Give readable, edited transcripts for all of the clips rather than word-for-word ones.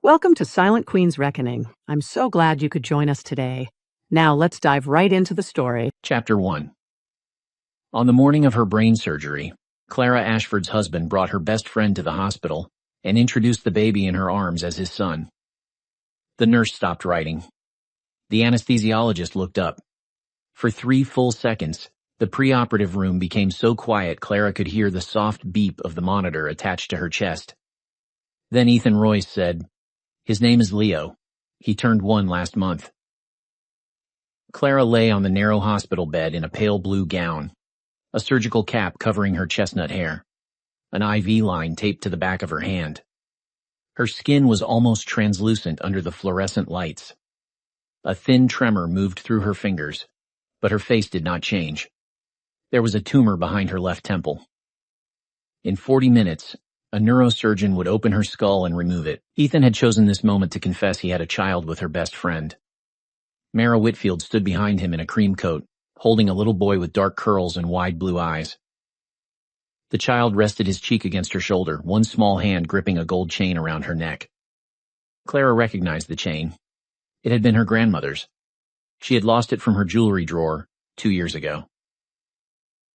Welcome to Silent Queen's Reckoning. I'm so glad you could join us today. Now let's dive right into the story. Chapter 1. On the morning of her brain surgery, Clara Ashford's husband brought her best friend to the hospital and introduced the baby in her arms as his son. The nurse stopped writing. The anesthesiologist looked up. For 3 full seconds, the preoperative room became so quiet Clara could hear the soft beep of the monitor attached to her chest. Then Ethan Royce said, "His name is Leo. He turned 1 last month." Clara lay on the narrow hospital bed in a pale blue gown, a surgical cap covering her chestnut hair, an IV line taped to the back of her hand. Her skin was almost translucent under the fluorescent lights. A thin tremor moved through her fingers, but her face did not change. There was a tumor behind her left temple. In 40 minutes, a neurosurgeon would open her skull and remove it. Ethan had chosen this moment to confess he had a child with her best friend. Mara Whitfield stood behind him in a cream coat, holding a little boy with dark curls and wide blue eyes. The child rested his cheek against her shoulder, one small hand gripping a gold chain around her neck. Clara recognized the chain. It had been her grandmother's. She had lost it from her jewelry drawer 2 years ago.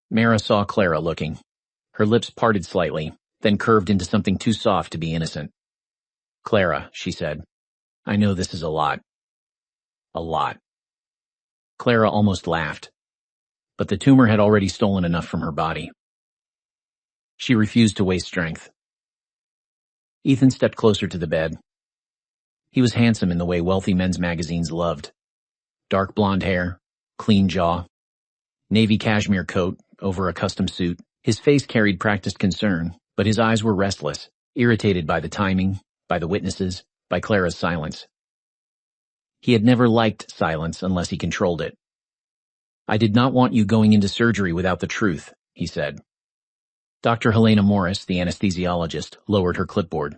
Mara saw Clara looking. Her lips parted slightly, then curved into something too soft to be innocent. "Clara," she said, "I know this is a lot. A lot." Clara almost laughed. But the tumor had already stolen enough from her body. She refused to waste strength. Ethan stepped closer to the bed. He was handsome in the way wealthy men's magazines loved. Dark blonde hair, clean jaw, navy cashmere coat over a custom suit. His face carried practiced concern, but his eyes were restless, irritated by the timing, by the witnesses, by Clara's silence. He had never liked silence unless he controlled it. "I did not want you going into surgery without the truth," he said. Dr. Helena Morris, the anesthesiologist, lowered her clipboard.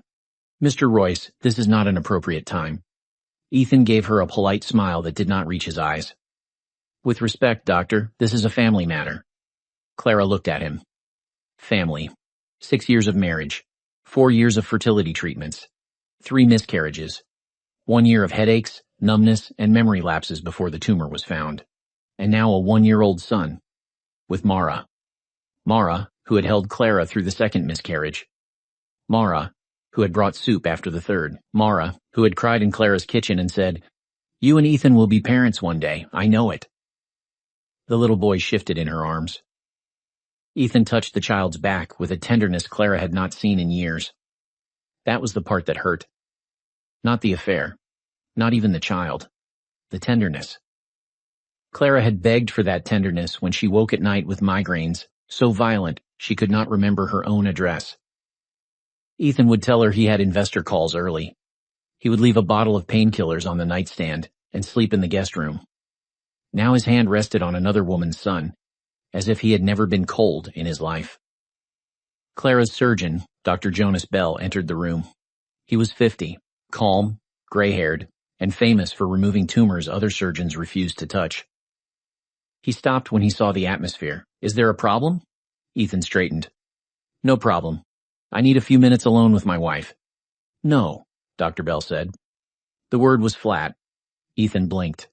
"Mr. Royce, this is not an appropriate time." Ethan gave her a polite smile that did not reach his eyes. "With respect, doctor, this is a family matter." Clara looked at him. Family. 6 years of marriage. 4 years of fertility treatments. 3 miscarriages. 1 year of headaches, numbness, and memory lapses before the tumor was found. And now a 1-year-old son. With Mara. Mara, who had held Clara through the 2nd miscarriage. Mara, who had brought soup after the 3rd. Mara, who had cried in Clara's kitchen and said, "You and Ethan will be parents one day, I know it." The little boy shifted in her arms. Ethan touched the child's back with a tenderness Clara had not seen in years. That was the part that hurt. Not the affair. Not even the child. The tenderness. Clara had begged for that tenderness when she woke at night with migraines, so violent she could not remember her own address. Ethan would tell her he had investor calls early. He would leave a bottle of painkillers on the nightstand and sleep in the guest room. Now his hand rested on another woman's son, as if he had never been cold in his life. Clara's surgeon, Dr. Jonas Bell, entered the room. He was 50, calm, gray-haired, and famous for removing tumors other surgeons refused to touch. He stopped when he saw the atmosphere. "Is there a problem?" Ethan straightened. "No problem. I need a few minutes alone with my wife." "No," Dr. Bell said. The word was flat. Ethan blinked.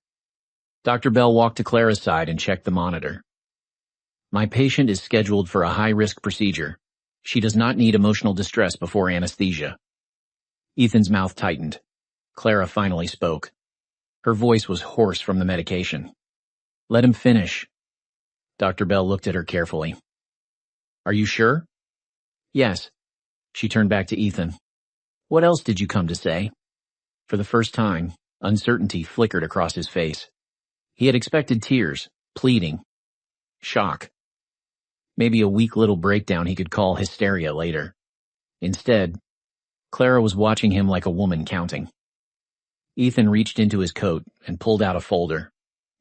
Dr. Bell walked to Clara's side and checked the monitor. "My patient is scheduled for a high-risk procedure. She does not need emotional distress before anesthesia." Ethan's mouth tightened. Clara finally spoke. Her voice was hoarse from the medication. "Let him finish." Dr. Bell looked at her carefully. "Are you sure?" "Yes." She turned back to Ethan. "What else did you come to say?" For the first time, uncertainty flickered across his face. He had expected tears, pleading, shock. Maybe a weak little breakdown he could call hysteria later. Instead, Clara was watching him like a woman counting. Ethan reached into his coat and pulled out a folder.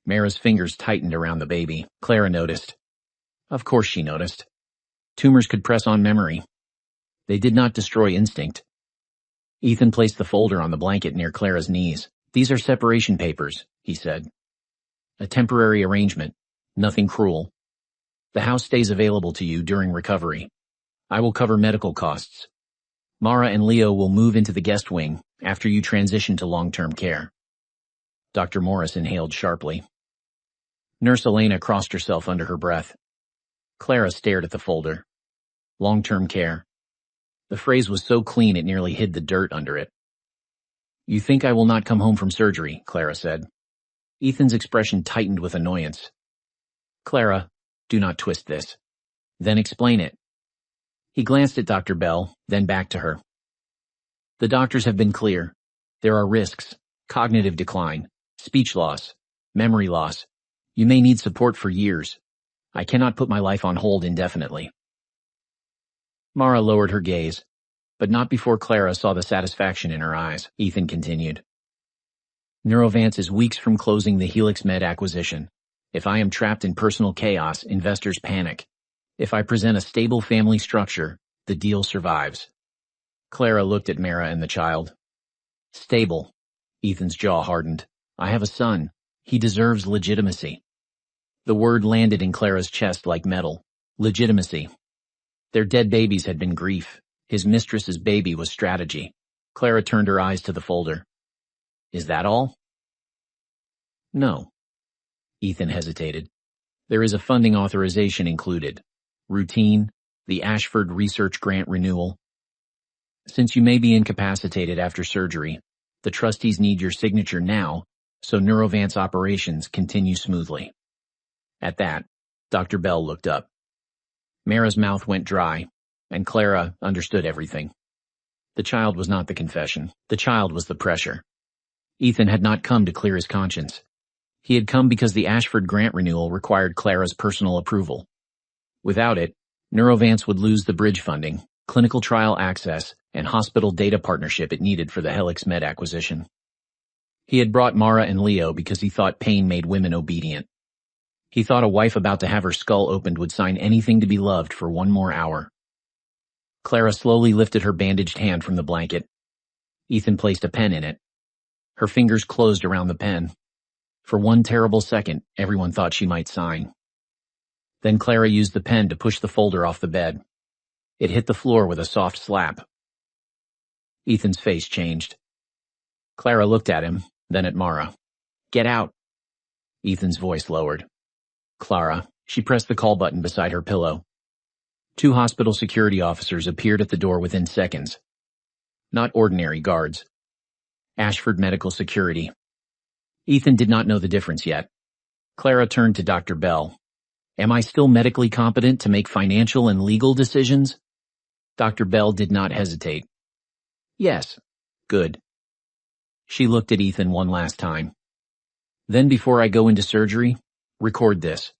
Mara's fingers tightened around the baby. Clara noticed. Of course she noticed. Tumors could press on memory. They did not destroy instinct. Ethan placed the folder on the blanket near Clara's knees. "These are separation papers," he said. "A temporary arrangement. Nothing cruel. The house stays available to you during recovery. I will cover medical costs. Mara and Leo will move into the guest wing, after you transition to long-term care. Dr. Morris inhaled sharply. Nurse Elena crossed herself under her breath. Clara stared at the folder. Long-term care. The phrase was so clean it nearly hid the dirt under it. You think I will not come home from surgery, Clara said. Ethan's expression tightened with annoyance. Clara, do not twist this. Then explain it. He glanced at Dr. Bell, then back to her. The doctors have been clear. There are risks, cognitive decline, speech loss, memory loss. You may need support for years. I cannot put my life on hold indefinitely. Mara lowered her gaze, but not before Clara saw the satisfaction in her eyes. Ethan continued. Neurovance is weeks from closing the Helix Med acquisition. If I am trapped in personal chaos, investors panic. If I present a stable family structure, the deal survives. Clara looked at Mara and the child. Stable. Ethan's jaw hardened. I have a son. He deserves legitimacy. The word landed in Clara's chest like metal. Legitimacy. Their dead babies had been grief. His mistress's baby was strategy. Clara turned her eyes to the folder. Is that all? No. Ethan hesitated. There is a funding authorization included. Routine, the Ashford Research Grant renewal. Since you may be incapacitated after surgery, the trustees need your signature now, so Neurovance operations continue smoothly. At that, Dr. Bell looked up. Mara's mouth went dry, and Clara understood everything. The child was not the confession. The child was the pressure. Ethan had not come to clear his conscience. He had come because the Ashford grant renewal required Clara's personal approval. Without it, Neurovance would lose the bridge funding, clinical trial access, and hospital data partnership it needed for the Helix Med acquisition. He had brought Mara and Leo because he thought pain made women obedient. He thought a wife about to have her skull opened would sign anything to be loved for one more hour. Clara slowly lifted her bandaged hand from the blanket. Ethan placed a pen in it. Her fingers closed around the pen. For one terrible second, everyone thought she might sign. Then Clara used the pen to push the folder off the bed. It hit the floor with a soft slap. Ethan's face changed. Clara looked at him, then at Mara. Get out. Ethan's voice lowered. Clara. She pressed the call button beside her pillow. 2 hospital security officers appeared at the door within seconds. Not ordinary guards. Ashford Medical Security. Ethan did not know the difference yet. Clara turned to Dr. Bell. Am I still medically competent to make financial and legal decisions? Dr. Bell did not hesitate. Yes. Good. She looked at Ethan one last time. Then before I go into surgery, record this.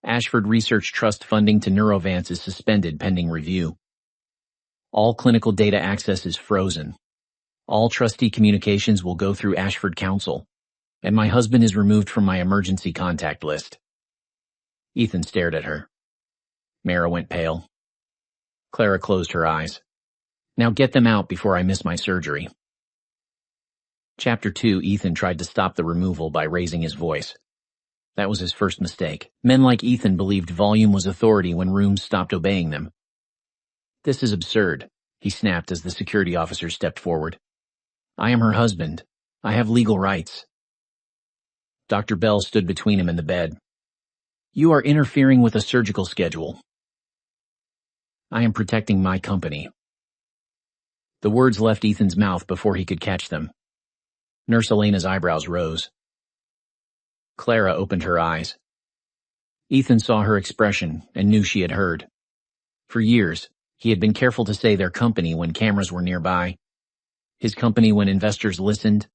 Ashford Research Trust funding to Neurovance is suspended pending review. All clinical data access is frozen. All trustee communications will go through Ashford Council, and my husband is removed from my emergency contact list. Ethan stared at her. Mara went pale. Clara closed her eyes. Now get them out before I miss my surgery. Chapter 2. Ethan tried to stop the removal by raising his voice. That was his first mistake. Men like Ethan believed volume was authority when rooms stopped obeying them. This is absurd, he snapped as the security officer stepped forward. I am her husband. I have legal rights. Dr. Bell stood between him and the bed. You are interfering with a surgical schedule. I am protecting my company. The words left Ethan's mouth before he could catch them. Nurse Elena's eyebrows rose. Clara opened her eyes. Ethan saw her expression and knew she had heard. For years, he had been careful to say their company when cameras were nearby, his company when investors listened,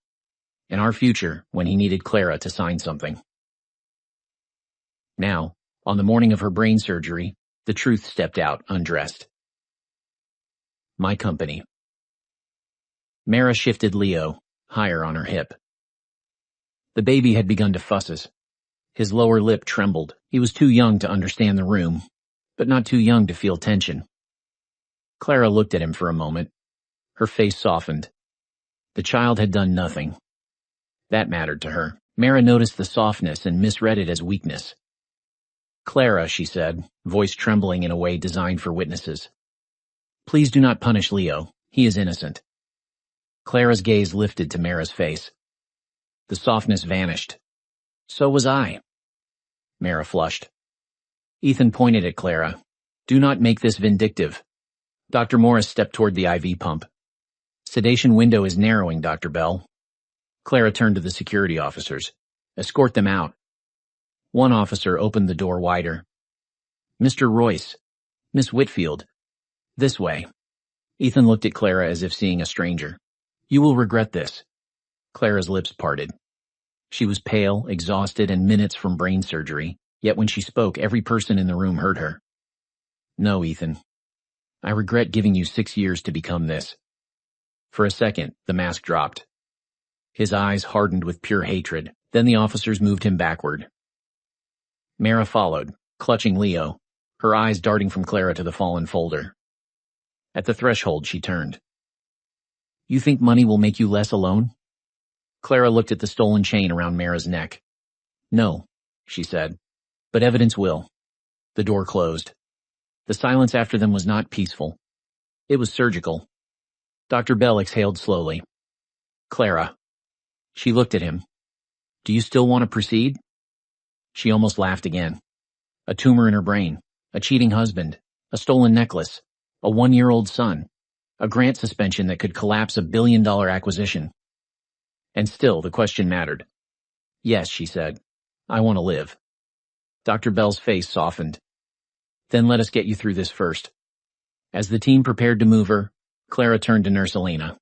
and our future when he needed Clara to sign something. Now, on the morning of her brain surgery, the truth stepped out undressed. My company. Mara shifted Leo higher on her hip. The baby had begun to fusses. His lower lip trembled. He was too young to understand the room, but not too young to feel tension. Clara looked at him for a moment. Her face softened. The child had done nothing. That mattered to her. Mara noticed the softness and misread it as weakness. Clara, she said, voice trembling in a way designed for witnesses. Please do not punish Leo. He is innocent. Clara's gaze lifted to Mara's face. The softness vanished. So was I. Mara flushed. Ethan pointed at Clara. Do not make this vindictive. Dr. Morris stepped toward the IV pump. Sedation window is narrowing, Dr. Bell. Clara turned to the security officers. Escort them out. One officer opened the door wider. Mr. Royce. Miss Whitfield. This way. Ethan looked at Clara as if seeing a stranger. You will regret this. Clara's lips parted. She was pale, exhausted, and minutes from brain surgery, yet when she spoke, every person in the room heard her. No, Ethan. I regret giving you 6 years to become this. For a second, the mask dropped. His eyes hardened with pure hatred. Then the officers moved him backward. Mara followed, clutching Leo, her eyes darting from Clara to the fallen folder. At the threshold, she turned. You think money will make you less alone? Clara looked at the stolen chain around Mara's neck. No, she said, but evidence will. The door closed. The silence after them was not peaceful. It was surgical. Dr. Bell exhaled slowly. Clara. She looked at him. Do you still want to proceed? She almost laughed again. A tumor in her brain, a cheating husband, a stolen necklace, a 1-year-old son, a grant suspension that could collapse a billion-dollar acquisition. And still, the question mattered. Yes, she said. I want to live. Dr. Bell's face softened. Then let us get you through this first. As the team prepared to move her, Clara turned to Nurse Elena.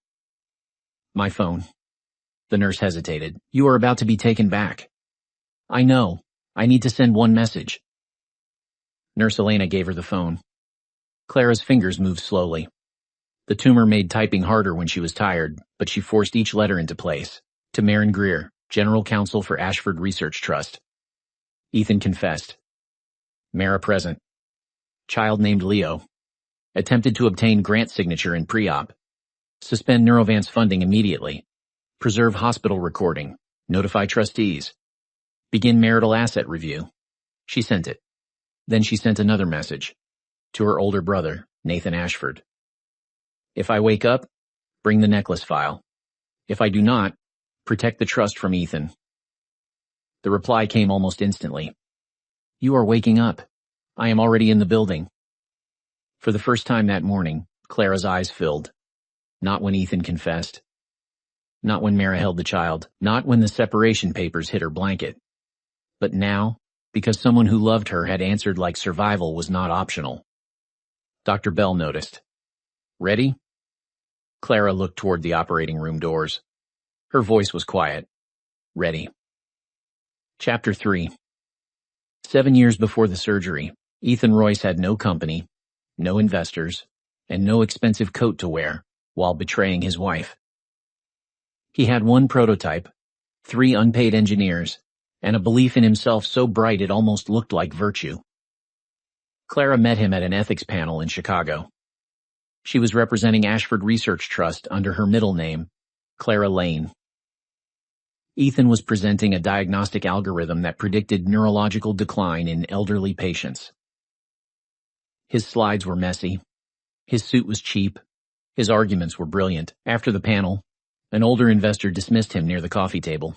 My phone. The nurse hesitated. You are about to be taken back. I know. I need to send one message. Nurse Elena gave her the phone. Clara's fingers moved slowly. The tumor made typing harder when she was tired, but she forced each letter into place. To Marin Greer, General Counsel for Ashford Research Trust. Ethan confessed. Mara present. Child named Leo. Attempted to obtain grant signature in pre-op. Suspend Neurovance funding immediately. Preserve hospital recording. Notify trustees. Begin marital asset review. She sent it. Then she sent another message. To her older brother, Nathan Ashford. If I wake up, bring the necklace file. If I do not, protect the trust from Ethan. The reply came almost instantly. You are waking up. I am already in the building. For the first time that morning, Clara's eyes filled. Not when Ethan confessed. Not when Mara held the child. Not when the separation papers hit her blanket. But now, because someone who loved her had answered like survival was not optional. Dr. Bell noticed. Ready? Clara looked toward the operating room doors. Her voice was quiet. Ready. Chapter 3. 7 years before the surgery, Ethan Royce had no company, no investors, and no expensive coat to wear while betraying his wife. He had one prototype, 3 unpaid engineers, and a belief in himself so bright it almost looked like virtue. Clara met him at an ethics panel in Chicago. She was representing Ashford Research Trust under her middle name, Clara Lane. Ethan was presenting a diagnostic algorithm that predicted neurological decline in elderly patients. His slides were messy. His suit was cheap. His arguments were brilliant. After the panel, an older investor dismissed him near the coffee table.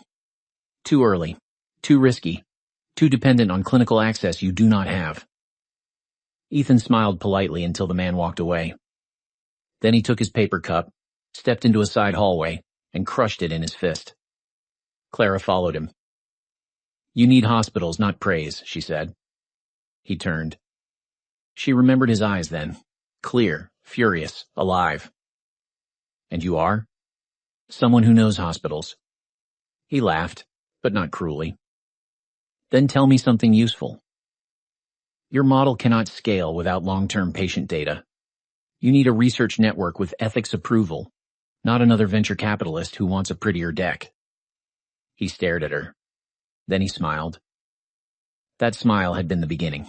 Too early, too risky, too dependent on clinical access you do not have. Ethan smiled politely until the man walked away. Then he took his paper cup, stepped into a side hallway, and crushed it in his fist. Clara followed him. You need hospitals, not praise, she said. He turned. She remembered his eyes then, clear, furious, alive. And you are? Someone who knows hospitals. He laughed, but not cruelly. Then tell me something useful. Your model cannot scale without long-term patient data. You need a research network with ethics approval, not another venture capitalist who wants a prettier deck. He stared at her. Then he smiled. That smile had been the beginning.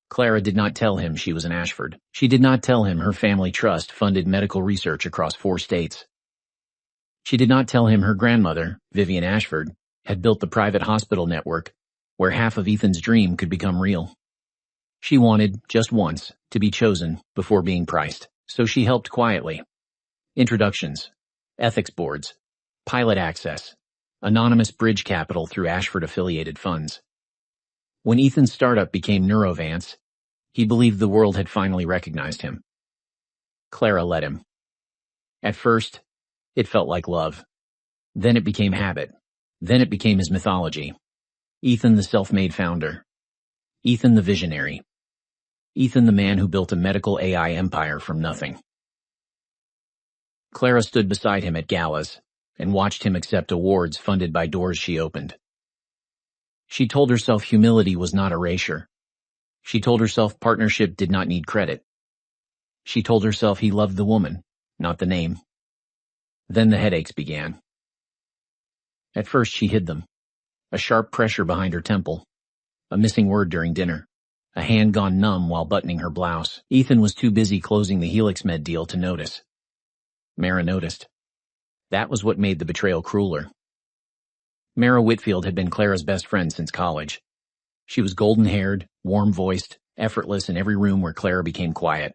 Clara did not tell him she was an Ashford. She did not tell him her family trust funded medical research across 4 states. She did not tell him her grandmother, Vivian Ashford, had built the private hospital network where half of Ethan's dream could become real. She wanted, just once, to be chosen before being priced, so she helped quietly. Introductions, ethics boards, pilot access, anonymous bridge capital through Ashford-affiliated funds. When Ethan's startup became Neurovance, he believed the world had finally recognized him. Clara let him. At first, it felt like love. Then it became habit. Then it became his mythology. Ethan the self-made founder. Ethan the visionary. Ethan the man who built a medical AI empire from nothing. Clara stood beside him at galas and watched him accept awards funded by doors she opened. She told herself humility was not erasure. She told herself partnership did not need credit. She told herself he loved the woman, not the name. Then the headaches began. At first she hid them. A sharp pressure behind her temple. A missing word during dinner. A hand gone numb while buttoning her blouse. Ethan was too busy closing the Helix Med deal to notice. Mara noticed. That was what made the betrayal crueler. Mara Whitfield had been Clara's best friend since college. She was golden-haired, warm-voiced, effortless in every room where Clara became quiet.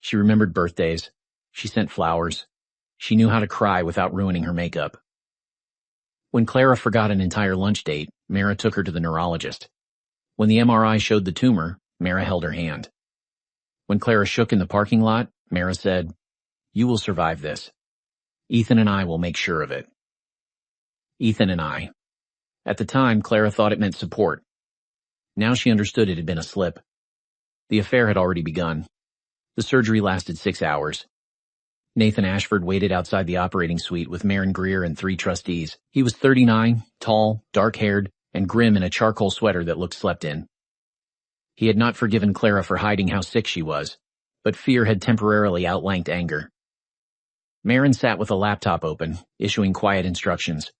She remembered birthdays. She sent flowers. She knew how to cry without ruining her makeup. When Clara forgot an entire lunch date, Mara took her to the neurologist. When the MRI showed the tumor, Mara held her hand. When Clara shook in the parking lot, Mara said, "You will survive this. Ethan and I will make sure of it." Ethan and I. At the time, Clara thought it meant support. Now she understood it had been a slip. The affair had already begun. The surgery lasted 6 hours. Nathan Ashford waited outside the operating suite with Maren Greer and 3 trustees. He was 39, tall, dark-haired, and grim in a charcoal sweater that looked slept in. He had not forgiven Clara for hiding how sick she was, but fear had temporarily outranked anger. Maren sat with a laptop open, issuing quiet instructions.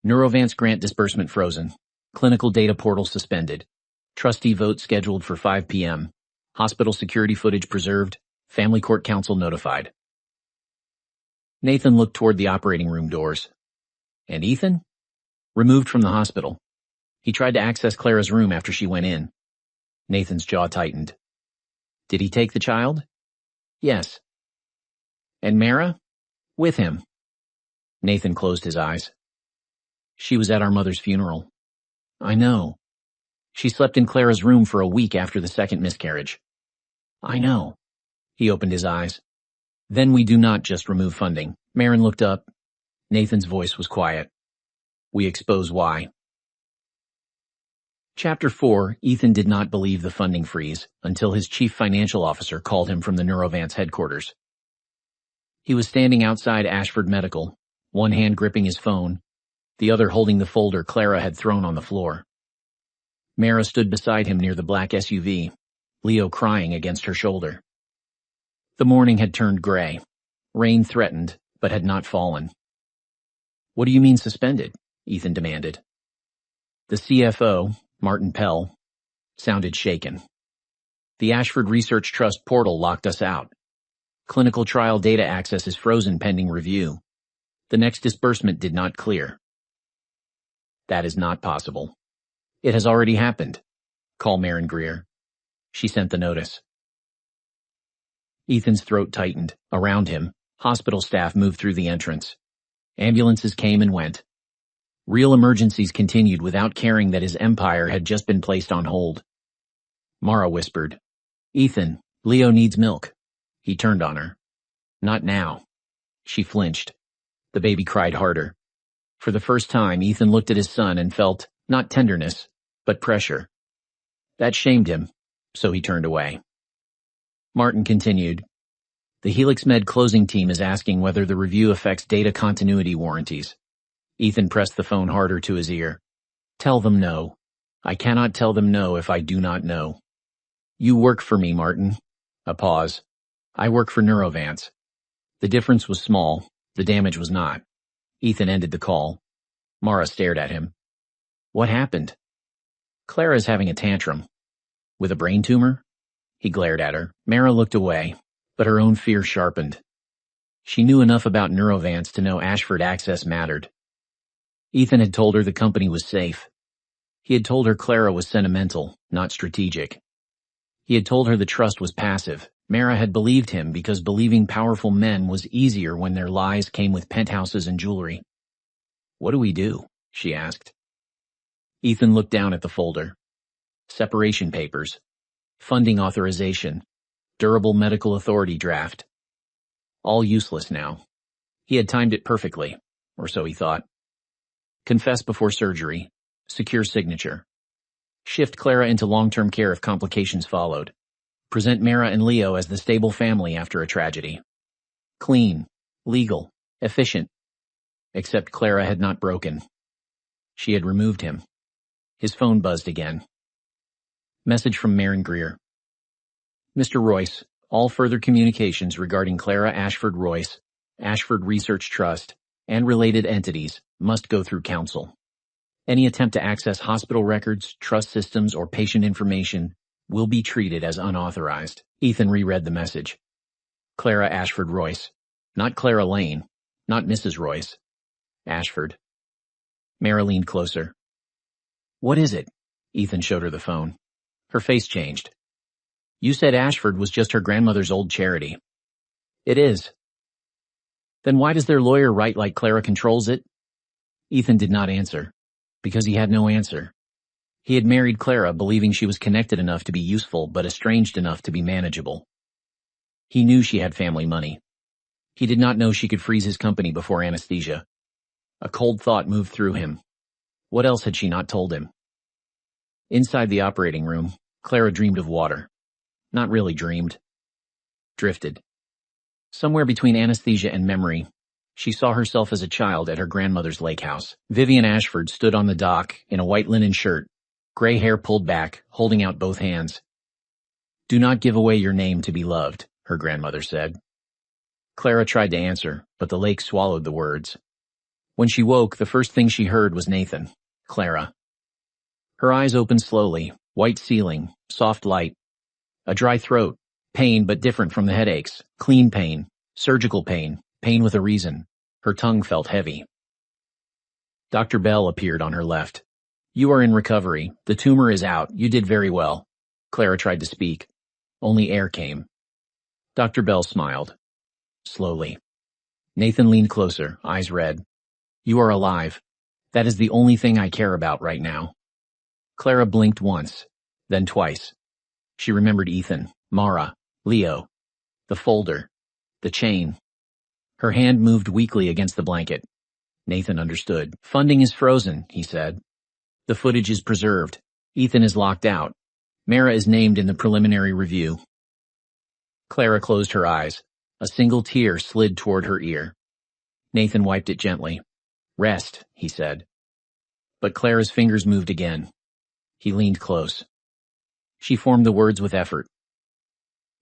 Neurovance grant disbursement frozen. Clinical data portal suspended. Trustee vote scheduled for 5 p.m. Hospital security footage preserved. Family court counsel notified. Nathan looked toward the operating room doors. And Ethan? Removed from the hospital. He tried to access Clara's room after she went in. Nathan's jaw tightened. Did he take the child? Yes. And Mara? With him. Nathan closed his eyes. She was at our mother's funeral. I know. She slept in Clara's room for a week after the second miscarriage. I know. He opened his eyes. Then we do not just remove funding. Maren looked up. Nathan's voice was quiet. We expose why. Chapter 4, Ethan did not believe the funding freeze until his chief financial officer called him from the Neurovance headquarters. He was standing outside Ashford Medical, one hand gripping his phone, the other holding the folder Clara had thrown on the floor. Mara stood beside him near the black SUV, Leo crying against her shoulder. The morning had turned gray. Rain threatened, but had not fallen. What do you mean suspended? Ethan demanded. The CFO, Martin Pell, sounded shaken. The Ashford Research Trust portal locked us out. Clinical trial data access is frozen pending review. The next disbursement did not clear. That is not possible. It has already happened. Call Maren Greer. She sent the notice. Ethan's throat tightened. Around him, hospital staff moved through the entrance. Ambulances came and went. Real emergencies continued without caring that his empire had just been placed on hold. Mara whispered, Ethan, Leo needs milk. He turned on her. Not now. She flinched. The baby cried harder. For the first time, Ethan looked at his son and felt, not tenderness, but pressure. That shamed him, so he turned away. Martin continued, the Helix Med closing team is asking whether the review affects data continuity warranties. Ethan pressed the phone harder to his ear. Tell them no. I cannot tell them no if I do not know. You work for me, Martin. A pause. I work for Neurovance. The difference was small. The damage was not. Ethan ended the call. Mara stared at him. What happened? Clara's having a tantrum. With a brain tumor? He glared at her. Mara looked away, but her own fear sharpened. She knew enough about Neurovance to know Ashford access mattered. Ethan had told her the company was safe. He had told her Clara was sentimental, not strategic. He had told her the trust was passive, Mara had believed him because believing powerful men was easier when their lies came with penthouses and jewelry. "What do we do?" she asked. Ethan looked down at the folder. Separation papers. Funding authorization. Durable medical authority draft. All useless now. He had timed it perfectly, or so he thought. Confess before surgery. Secure signature. Shift Clara into long-term care if complications followed. Present Mara and Leo as the stable family after a tragedy. Clean. Legal. Efficient. Except Clara had not broken. She had removed him. His phone buzzed again. Message from Maren Greer. Mr. Royce, all further communications regarding Clara Ashford Royce, Ashford Research Trust, and related entities must go through counsel. Any attempt to access hospital records, trust systems, or patient information will be treated as unauthorized. Ethan reread the message. Clara Ashford Royce. Not Clara Lane. Not Mrs. Royce. Ashford. Mara leaned closer. What is it? Ethan showed her the phone. Her face changed. You said Ashford was just her grandmother's old charity. It is. Then why does their lawyer write like Clara controls it? Ethan did not answer, because he had no answer. He had married Clara believing she was connected enough to be useful but estranged enough to be manageable. He knew she had family money. He did not know she could freeze his company before anesthesia. A cold thought moved through him. What else had she not told him? Inside the operating room, Clara dreamed of water. Not really dreamed. Drifted. Somewhere between anesthesia and memory, she saw herself as a child at her grandmother's lake house. Vivian Ashford stood on the dock in a white linen shirt, gray hair pulled back, holding out both hands. Do not give away your name to be loved, her grandmother said. Clara tried to answer, but the lake swallowed the words. When she woke, the first thing she heard was Nathan, Clara. Her eyes opened slowly, white ceiling, soft light. A dry throat, pain but different from the headaches, clean pain, surgical pain, pain with a reason. Her tongue felt heavy. Dr. Bell appeared on her left. You are in recovery. The tumor is out. You did very well. Clara tried to speak. Only air came. Dr. Bell smiled. Slowly. Nathan leaned closer, eyes red. You are alive. That is the only thing I care about right now. Clara blinked once, then twice. She remembered Ethan, Mara, Leo, the folder, the chain. Her hand moved weakly against the blanket. Nathan understood. Funding is frozen, he said. The footage is preserved. Ethan is locked out. Mara is named in the preliminary review. Clara closed her eyes. A single tear slid toward her ear. Nathan wiped it gently. Rest, he said. But Clara's fingers moved again. He leaned close. She formed the words with effort.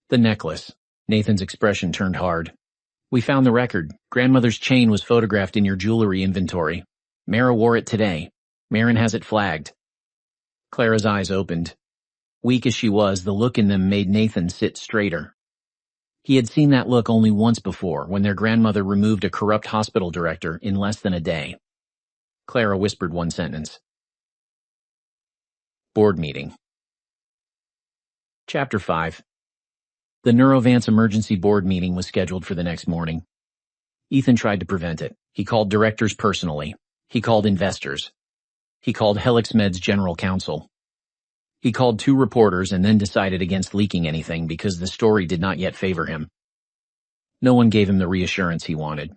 The necklace. Nathan's expression turned hard. We found the record. Grandmother's chain was photographed in your jewelry inventory. Mara wore it today. Maren has it flagged. Clara's eyes opened. Weak as she was, the look in them made Nathan sit straighter. He had seen that look only once before, when their grandmother removed a corrupt hospital director in less than a day. Clara whispered one sentence. Board meeting. Chapter 5. The Neurovance emergency board meeting was scheduled for the next morning. Ethan tried to prevent it. He called directors personally. He called investors. He called HelixMed's general counsel. He called 2 reporters and then decided against leaking anything because the story did not yet favor him. No one gave him the reassurance he wanted.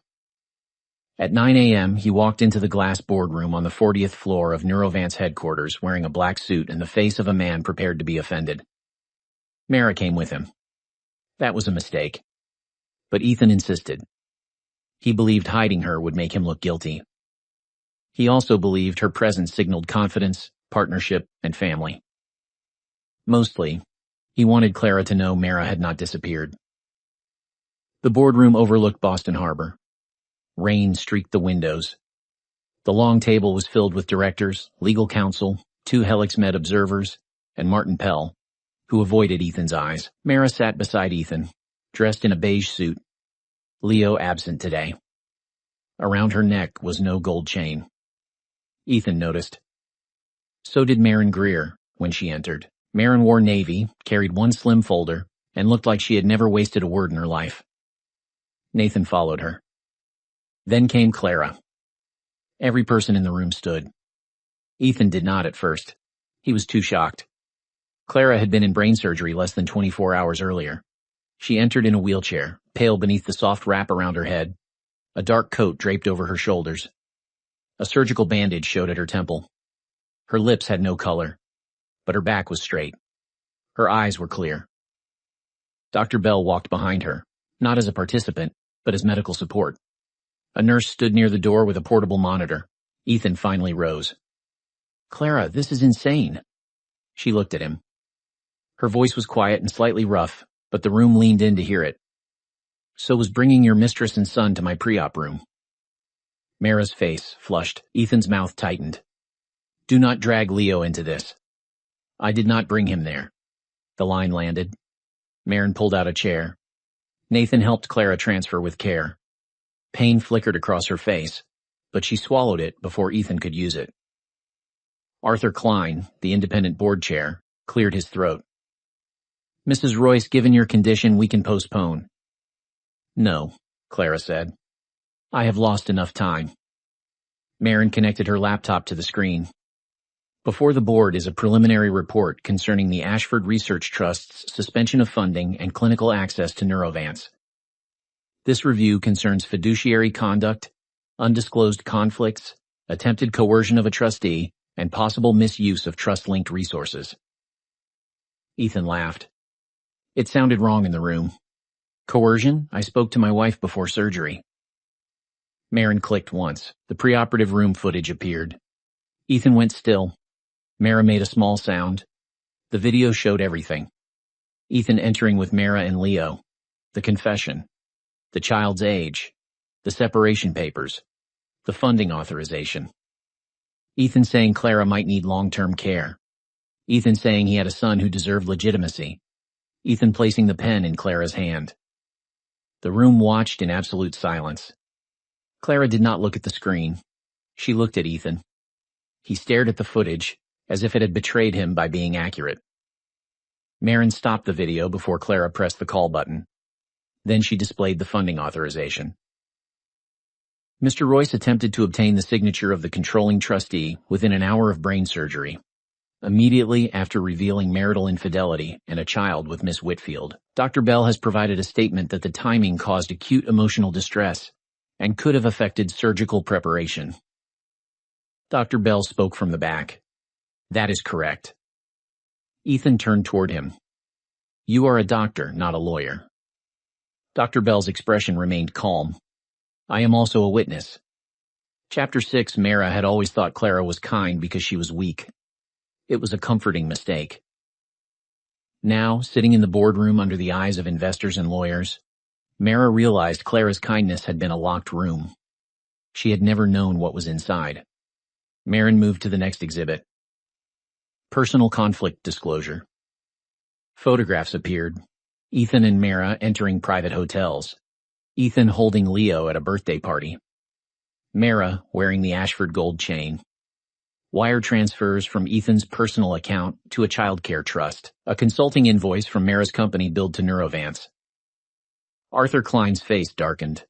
At 9 a.m., he walked into the glass boardroom on the 40th floor of Neurovance headquarters wearing a black suit and the face of a man prepared to be offended. Mara came with him. That was a mistake. But Ethan insisted. He believed hiding her would make him look guilty. He also believed her presence signaled confidence, partnership, and family. Mostly, he wanted Clara to know Mara had not disappeared. The boardroom overlooked Boston Harbor. Rain streaked the windows. The long table was filled with directors, legal counsel, 2 HelixMed observers, and Martin Pell, who avoided Ethan's eyes. Mara sat beside Ethan, dressed in a beige suit. Leo absent today. Around her neck was no gold chain. Ethan noticed. So did Maren Greer when she entered. Maren wore navy, carried one slim folder, and looked like she had never wasted a word in her life. Nathan followed her. Then came Clara. Every person in the room stood. Ethan did not at first. He was too shocked. Clara had been in brain surgery less than 24 hours earlier. She entered in a wheelchair, pale beneath the soft wrap around her head, a dark coat draped over her shoulders. A surgical bandage showed at her temple. Her lips had no color, but her back was straight. Her eyes were clear. Dr. Bell walked behind her, not as a participant, but as medical support. A nurse stood near the door with a portable monitor. Ethan finally rose. "Clara, this is insane." She looked at him. Her voice was quiet and slightly rough, but the room leaned in to hear it. "So was bringing your mistress and son to my pre-op room." Mara's face flushed. Ethan's mouth tightened. "Do not drag Leo into this." "I did not bring him there." The line landed. Marin pulled out a chair. Nathan helped Clara transfer with care. Pain flickered across her face, but she swallowed it before Ethan could use it. Arthur Klein, the independent board chair, cleared his throat. "Mrs. Royce, given your condition, we can postpone." "No," Clara said. "I have lost enough time." Marin connected her laptop to the screen. Before the board is a preliminary report concerning the Ashford Research Trust's suspension of funding and clinical access to Neurovance. This review concerns fiduciary conduct, undisclosed conflicts, attempted coercion of a trustee, and possible misuse of trust-linked resources. Ethan laughed. It sounded wrong in the room. "Coercion? I spoke to my wife before surgery." Marin clicked once. The preoperative room footage appeared. Ethan went still. Mara made a small sound. The video showed everything. Ethan entering with Mara and Leo. The confession. The child's age. The separation papers. The funding authorization. Ethan saying Clara might need long-term care. Ethan saying he had a son who deserved legitimacy. Ethan placing the pen in Clara's hand. The room watched in absolute silence. Clara did not look at the screen. She looked at Ethan. He stared at the footage, as if it had betrayed him by being accurate. Marin stopped the video before Clara pressed the call button. Then she displayed the funding authorization. Mr. Royce attempted to obtain the signature of the controlling trustee within an hour of brain surgery. Immediately after revealing marital infidelity and a child with Miss Whitfield, Dr. Bell has provided a statement that the timing caused acute emotional distress and could have affected surgical preparation. Dr. Bell spoke from the back. "That is correct." Ethan turned toward him. "You are a doctor, not a lawyer." Dr. Bell's expression remained calm. "I am also a witness." Chapter 6, Mara had always thought Clara was kind because she was weak. It was a comforting mistake. Now, sitting in the boardroom under the eyes of investors and lawyers, Mara realized Clara's kindness had been a locked room. She had never known what was inside. Marin moved to the next exhibit. Personal conflict disclosure. Photographs appeared. Ethan and Mara entering private hotels. Ethan holding Leo at a birthday party. Mara wearing the Ashford gold chain. Wire transfers from Ethan's personal account to a childcare trust. A consulting invoice from Mara's company billed to Neurovance. Arthur Klein's face darkened.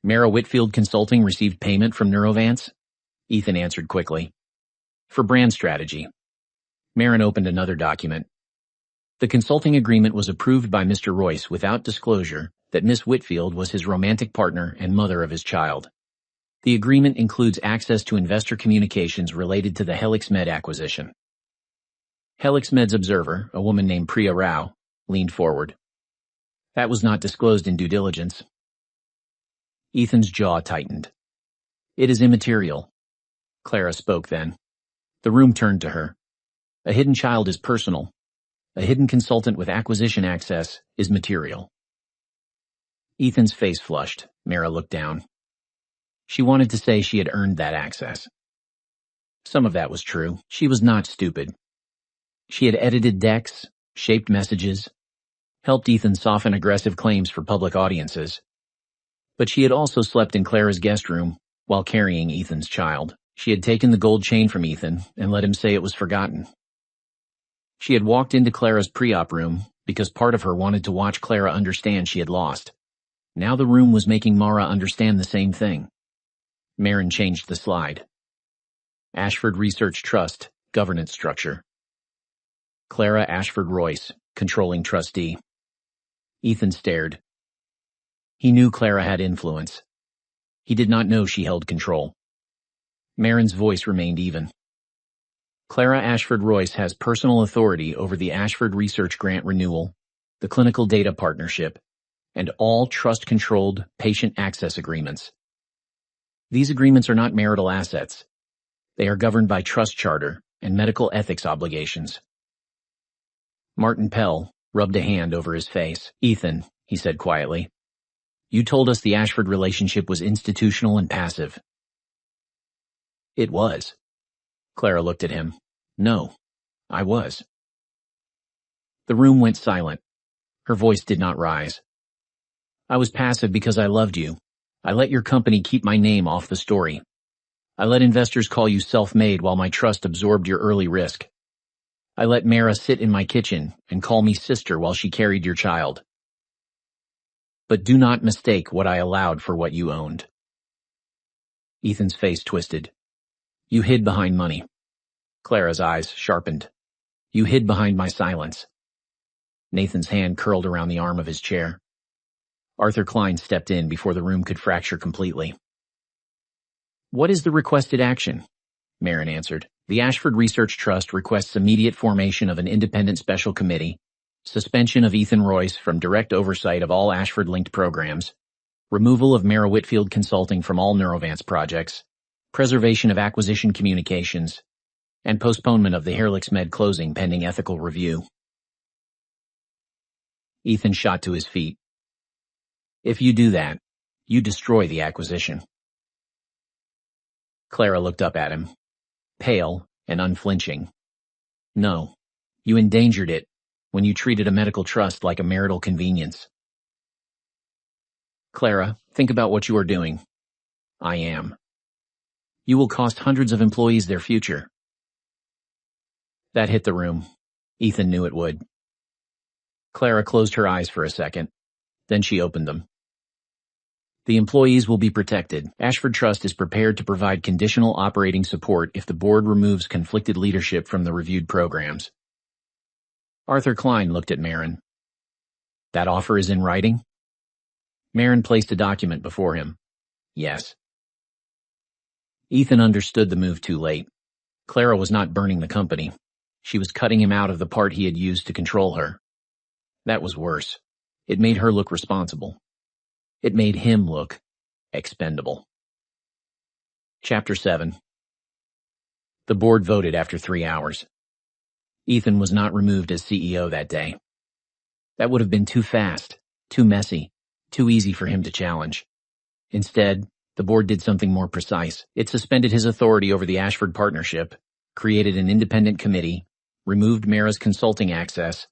"Mara Whitfield Consulting received payment from Neurovance?" Ethan answered quickly. "For brand strategy." Marin opened another document. The consulting agreement was approved by Mr. Royce without disclosure that Miss Whitfield was his romantic partner and mother of his child. The agreement includes access to investor communications related to the HelixMed acquisition. HelixMed's observer, a woman named Priya Rao, leaned forward. "That was not disclosed in due diligence." Ethan's jaw tightened. "It is immaterial." Clara spoke then. The room turned to her. A hidden child is personal. A hidden consultant with acquisition access is material. Ethan's face flushed. Mara looked down. She wanted to say she had earned that access. Some of that was true. She was not stupid. She had edited decks, shaped messages, helped Ethan soften aggressive claims for public audiences. But she had also slept in Clara's guest room while carrying Ethan's child. She had taken the gold chain from Ethan and let him say it was forgotten. She had walked into Clara's pre-op room because part of her wanted to watch Clara understand she had lost. Now the room was making Mara understand the same thing. Marin changed the slide. Ashford Research Trust, governance structure. Clara Ashford Royce, controlling trustee. Ethan stared. He knew Clara had influence. He did not know she held control. Marin's voice remained even. Clara Ashford Royce has personal authority over the Ashford Research Grant Renewal, the Clinical Data Partnership, and all trust-controlled patient access agreements. These agreements are not marital assets. They are governed by trust charter and medical ethics obligations. Martin Pell rubbed a hand over his face. Ethan, he said quietly, you told us the Ashford relationship was institutional and passive. It was. Clara looked at him. No, I was. The room went silent. Her voice did not rise. I was passive because I loved you. I let your company keep my name off the story. I let investors call you self-made while my trust absorbed your early risk. I let Mara sit in my kitchen and call me sister while she carried your child. But do not mistake what I allowed for what you owned. Ethan's face twisted. You hid behind money. Clara's eyes sharpened. You hid behind my silence. Nathan's hand curled around the arm of his chair. Arthur Klein stepped in before the room could fracture completely. What is the requested action? Marin answered. The Ashford Research Trust requests immediate formation of an independent special committee, suspension of Ethan Royce from direct oversight of all Ashford-linked programs, removal of Mara Whitfield Consulting from all Neurovance projects, preservation of acquisition communications, and postponement of the Heiress Med closing pending ethical review. Ethan shot to his feet. If you do that, you destroy the acquisition. Clara looked up at him, pale and unflinching. No, you endangered it when you treated a medical trust like a marital convenience. Clara, think about what you are doing. I am. You will cost hundreds of employees their future. That hit the room. Ethan knew it would. Clara closed her eyes for a second. Then she opened them. The employees will be protected. Ashford Trust is prepared to provide conditional operating support if the board removes conflicted leadership from the reviewed programs. Arthur Klein looked at Marin. That offer is in writing? Marin placed a document before him. Yes. Ethan understood the move too late. Clara was not burning the company. She was cutting him out of the part he had used to control her. That was worse. It made her look responsible. It made him look expendable. Chapter 7. The board voted after 3 hours. Ethan was not removed as CEO that day. That would have been too fast, too messy, too easy for him to challenge. Instead, the board did something more precise. It suspended his authority over the Ashford partnership, created an independent committee, removed Mara's consulting access,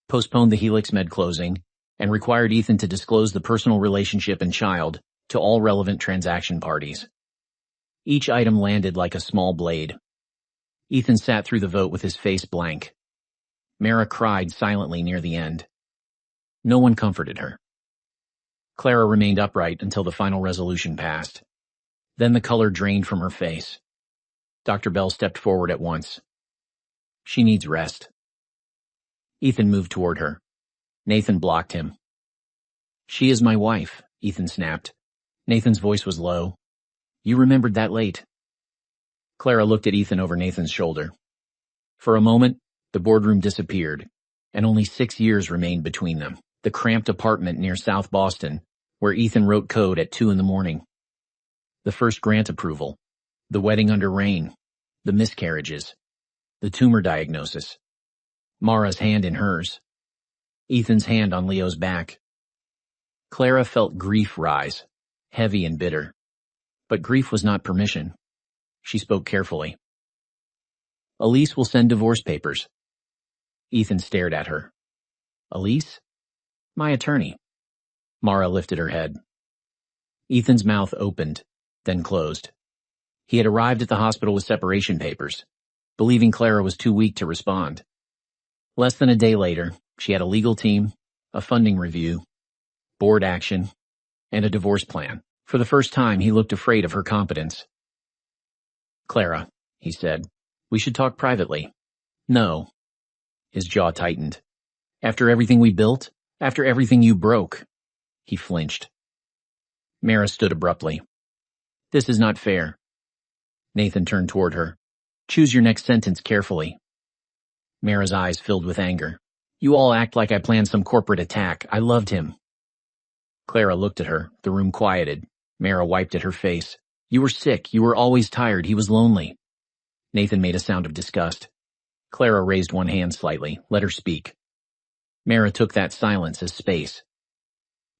postponed the Helix Med closing, and required Ethan to disclose the personal relationship and child to all relevant transaction parties. Each item landed like a small blade. Ethan sat through the vote with his face blank. Mara cried silently near the end. No one comforted her. Clara remained upright until the final resolution passed. Then the color drained from her face. Dr. Bell stepped forward at once. She needs rest. Ethan moved toward her. Nathan blocked him. She is my wife, Ethan snapped. Nathan's voice was low. You remembered that late. Clara looked at Ethan over Nathan's shoulder. For a moment, the boardroom disappeared, and only 6 years remained between them. The cramped apartment near South Boston, where Ethan wrote code at 2 a.m. The first grant approval, the wedding under rain, the miscarriages, the tumor diagnosis, Mara's hand in hers, Ethan's hand on Leo's back. Clara felt grief rise, heavy and bitter. But grief was not permission. She spoke carefully. Elise will send divorce papers. Ethan stared at her. Elise? My attorney. Mara lifted her head. Ethan's mouth opened, then closed. He had arrived at the hospital with separation papers, believing Clara was too weak to respond. Less than a day later, She had a legal team, a funding review, board action, and a divorce plan. For the first time, he looked afraid of her competence. "Clara," he said, "we should talk privately." "No." His jaw tightened. "After everything we built? After everything you broke?" He flinched. Mara stood abruptly. "This is not fair." Nathan turned toward her. "Choose your next sentence carefully." Mara's eyes filled with anger. "You all act like I planned some corporate attack. I loved him." Clara looked at her. The room quieted. Mara wiped at her face. "You were sick. You were always tired. He was lonely." Nathan made a sound of disgust. Clara raised one hand slightly. Let her speak. Mara took that silence as space.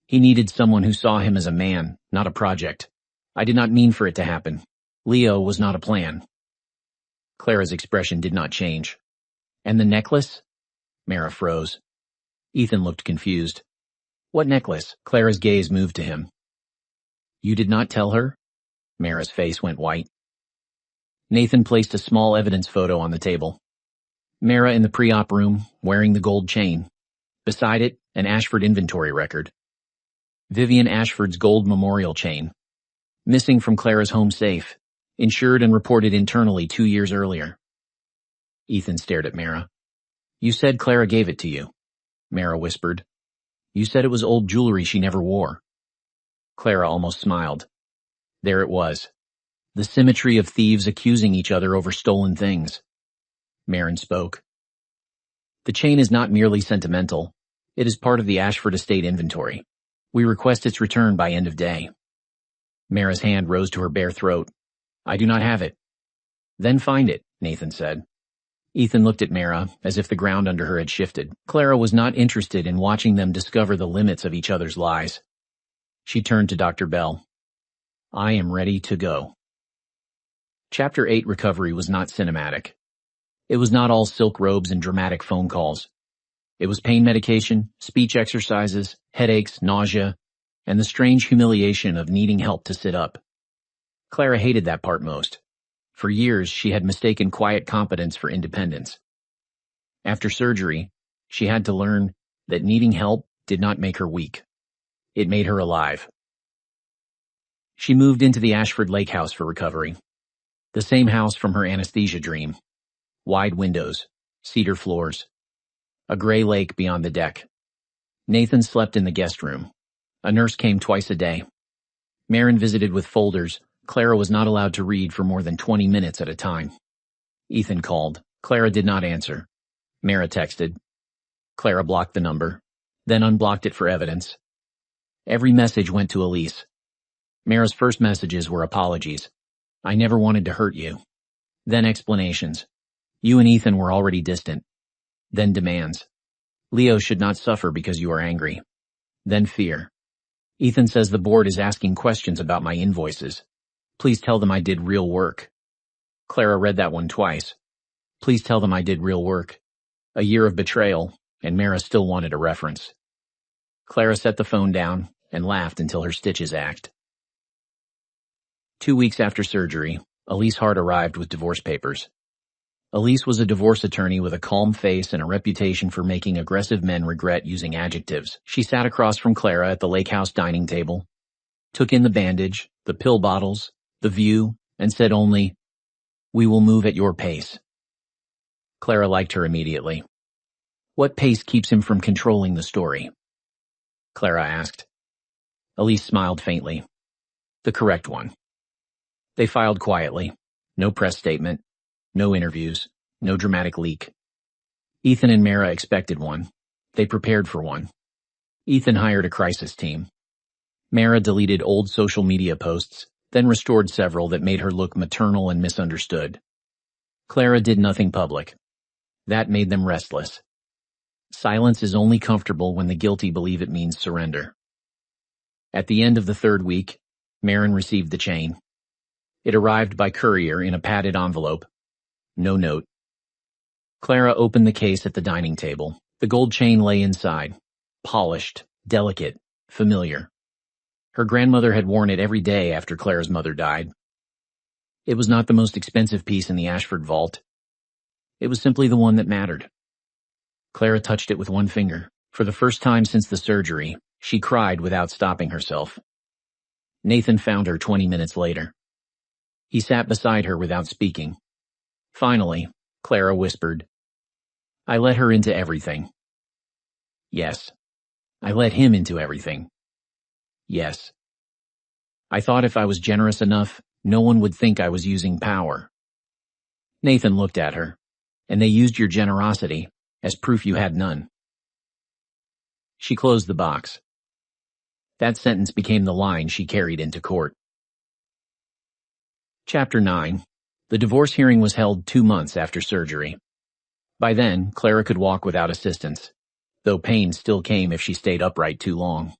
"He needed someone who saw him as a man, not a project. I did not mean for it to happen. Leo was not a plan." Clara's expression did not change. "And the necklace?" Mara froze. Ethan looked confused. "What necklace?" Clara's gaze moved to him. "You did not tell her?" Mara's face went white. Nathan placed a small evidence photo on the table. Mara in the pre-op room, wearing the gold chain. Beside it, an Ashford inventory record. Vivian Ashford's gold memorial chain. Missing from Clara's home safe. Insured and reported internally 2 years earlier. Ethan stared at Mara. "You said Clara gave it to you," Mara whispered. "You said it was old jewelry she never wore." Clara almost smiled. There it was. The symmetry of thieves accusing each other over stolen things. Marin spoke. "The chain is not merely sentimental. It is part of the Ashford estate inventory. We request its return by end of day." Mara's hand rose to her bare throat. "I do not have it." "Then find it," Nathan said. Ethan looked at Mara as if the ground under her had shifted. Clara was not interested in watching them discover the limits of each other's lies. She turned to Dr. Bell. "I am ready to go." Chapter 8 recovery was not cinematic. It was not all silk robes and dramatic phone calls. It was pain medication, speech exercises, headaches, nausea, and the strange humiliation of needing help to sit up. Clara hated that part most. For years, she had mistaken quiet competence for independence. After surgery, she had to learn that needing help did not make her weak. It made her alive. She moved into the Ashford Lake house for recovery. The same house from her anesthesia dream. Wide windows, cedar floors. A gray lake beyond the deck. Nathan slept in the guest room. A nurse came twice a day. Marin visited with folders. Clara was not allowed to read for more than 20 minutes at a time. Ethan called. Clara did not answer. Mara texted. Clara blocked the number, then unblocked it for evidence. Every message went to Elise. Mara's first messages were apologies. "I never wanted to hurt you." Then explanations. "You and Ethan were already distant." Then demands. "Leo should not suffer because you are angry." Then fear. "Ethan says the board is asking questions about my invoices. Please tell them I did real work." Clara read that one twice. "Please tell them I did real work." A year of betrayal, and Mara still wanted a reference. Clara set the phone down and laughed until her stitches ached. 2 weeks after surgery, Elise Hart arrived with divorce papers. Elise was a divorce attorney with a calm face and a reputation for making aggressive men regret using adjectives. She sat across from Clara at the lake house dining table, took in the bandage, the pill bottles, the view, and said only, "We will move at your pace." Clara liked her immediately. "What pace keeps him from controlling the story?" Clara asked. Elise smiled faintly. "The correct one." They filed quietly. No press statement. No interviews. No dramatic leak. Ethan and Mara expected one. They prepared for one. Ethan hired a crisis team. Mara deleted old social media posts, then restored several that made her look maternal and misunderstood. Clara did nothing public. That made them restless. Silence is only comfortable when the guilty believe it means surrender. At the end of the 3rd week, Marin received the chain. It arrived by courier in a padded envelope. No note. Clara opened the case at the dining table. The gold chain lay inside. Polished, delicate, familiar. Her grandmother had worn it every day after Clara's mother died. It was not the most expensive piece in the Ashford vault. It was simply the one that mattered. Clara touched it with one finger. For the first time since the surgery, she cried without stopping herself. Nathan found her 20 minutes later. He sat beside her without speaking. Finally, Clara whispered, "I let her into everything." "Yes." "I let him into everything." "Yes." "I thought if I was generous enough, no one would think I was using power." Nathan looked at her. "And they used your generosity as proof you had none." She closed the box. That sentence became the line she carried into court. Chapter 9. The divorce hearing was held 2 months after surgery. By then, Clara could walk without assistance, though pain still came if she stayed upright too long.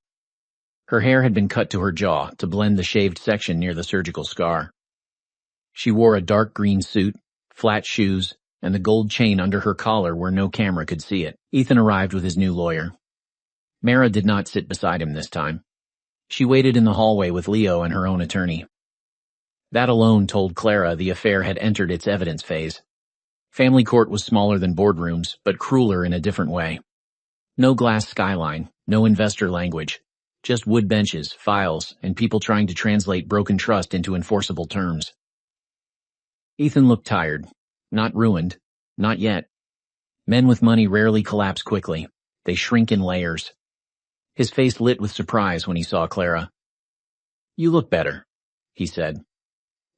Her hair had been cut to her jaw to blend the shaved section near the surgical scar. She wore a dark green suit, flat shoes, and the gold chain under her collar where no camera could see it. Ethan arrived with his new lawyer. Mara did not sit beside him this time. She waited in the hallway with Leo and her own attorney. That alone told Clara the affair had entered its evidence phase. Family court was smaller than boardrooms, but crueler in a different way. No glass skyline, no investor language, just wood benches, files, and people trying to translate broken trust into enforceable terms. Ethan looked tired. Not ruined. Not yet. Men with money rarely collapse quickly. They shrink in layers. His face lit with surprise when he saw Clara. "You look better," he said.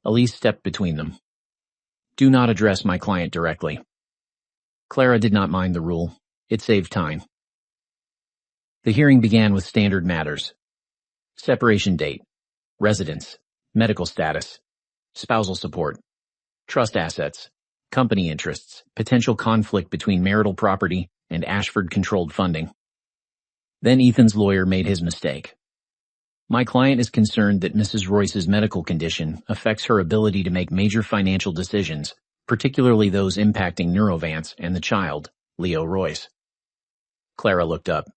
Elise stepped between them. "Do not address my client directly." Clara did not mind the rule. It saved time. The hearing began with standard matters. Separation date, residence, medical status, spousal support, trust assets, company interests, potential conflict between marital property and Ashford-controlled funding. Then Ethan's lawyer made his mistake. "My client is concerned that Mrs. Royce's medical condition affects her ability to make major financial decisions, particularly those impacting Neurovance and the child, Leo Royce." Clara looked up.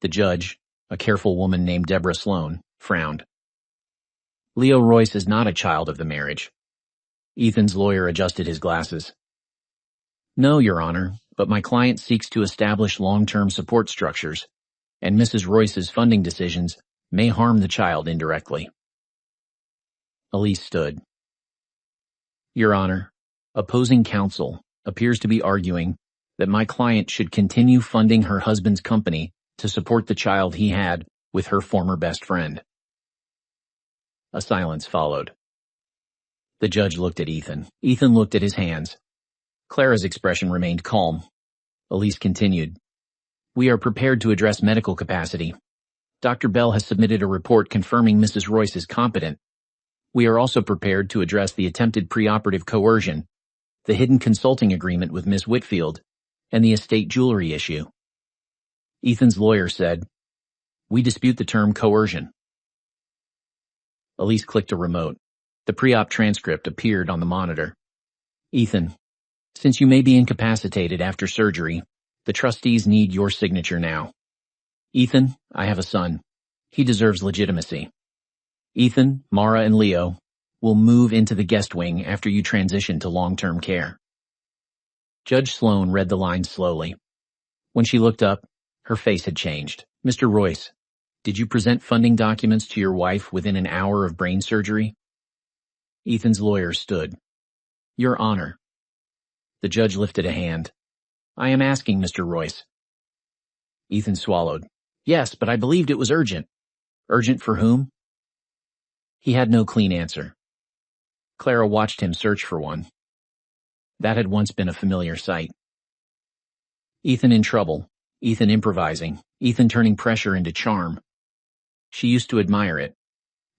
The judge, a careful woman named Deborah Sloan, frowned. "Leo Royce is not a child of the marriage." Ethan's lawyer adjusted his glasses. "No, Your Honor, but my client seeks to establish long-term support structures, and Mrs. Royce's funding decisions may harm the child indirectly." Elise stood. "Your Honor, opposing counsel appears to be arguing that my client should continue funding her husband's company to support the child he had with her former best friend." A silence followed. The judge looked at Ethan. Ethan looked at his hands. Clara's expression remained calm. Elise continued. "We are prepared to address medical capacity. Dr. Bell has submitted a report confirming Mrs. Royce is competent. We are also prepared to address the attempted preoperative coercion, the hidden consulting agreement with Miss Whitfield, and the estate jewelry issue." Ethan's lawyer said, "We dispute the term coercion." Elise clicked a remote. The pre-op transcript appeared on the monitor. "Ethan, since you may be incapacitated after surgery, the trustees need your signature now. Ethan, I have a son. He deserves legitimacy. Ethan, Mara, and Leo will move into the guest wing after you transition to long-term care." Judge Sloan read the lines slowly. When she looked up, her face had changed. "Mr. Royce, did you present funding documents to your wife within an hour of brain surgery?" Ethan's lawyer stood. "Your Honor." The judge lifted a hand. "I am asking, Mr. Royce." Ethan swallowed. "Yes, but I believed it was urgent." "Urgent for whom?" He had no clean answer. Clara watched him search for one. That had once been a familiar sight. Ethan in trouble, Ethan improvising, Ethan turning pressure into charm. She used to admire it.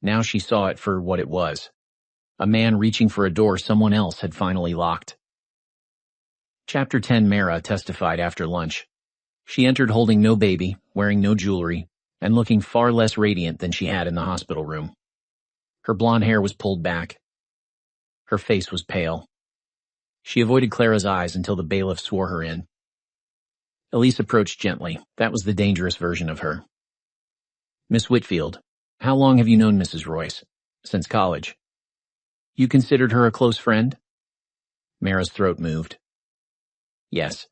Now she saw it for what it was. A man reaching for a door someone else had finally locked. Chapter 10. Mara testified after lunch. She entered holding no baby, wearing no jewelry, and looking far less radiant than she had in the hospital room. Her blonde hair was pulled back. Her face was pale. She avoided Clara's eyes until the bailiff swore her in. Elise approached gently. That was the dangerous version of her. "Miss Whitfield, how long have you known Mrs. Royce?" "Since college." "You considered her a close friend?" Mara's throat moved. "Yes."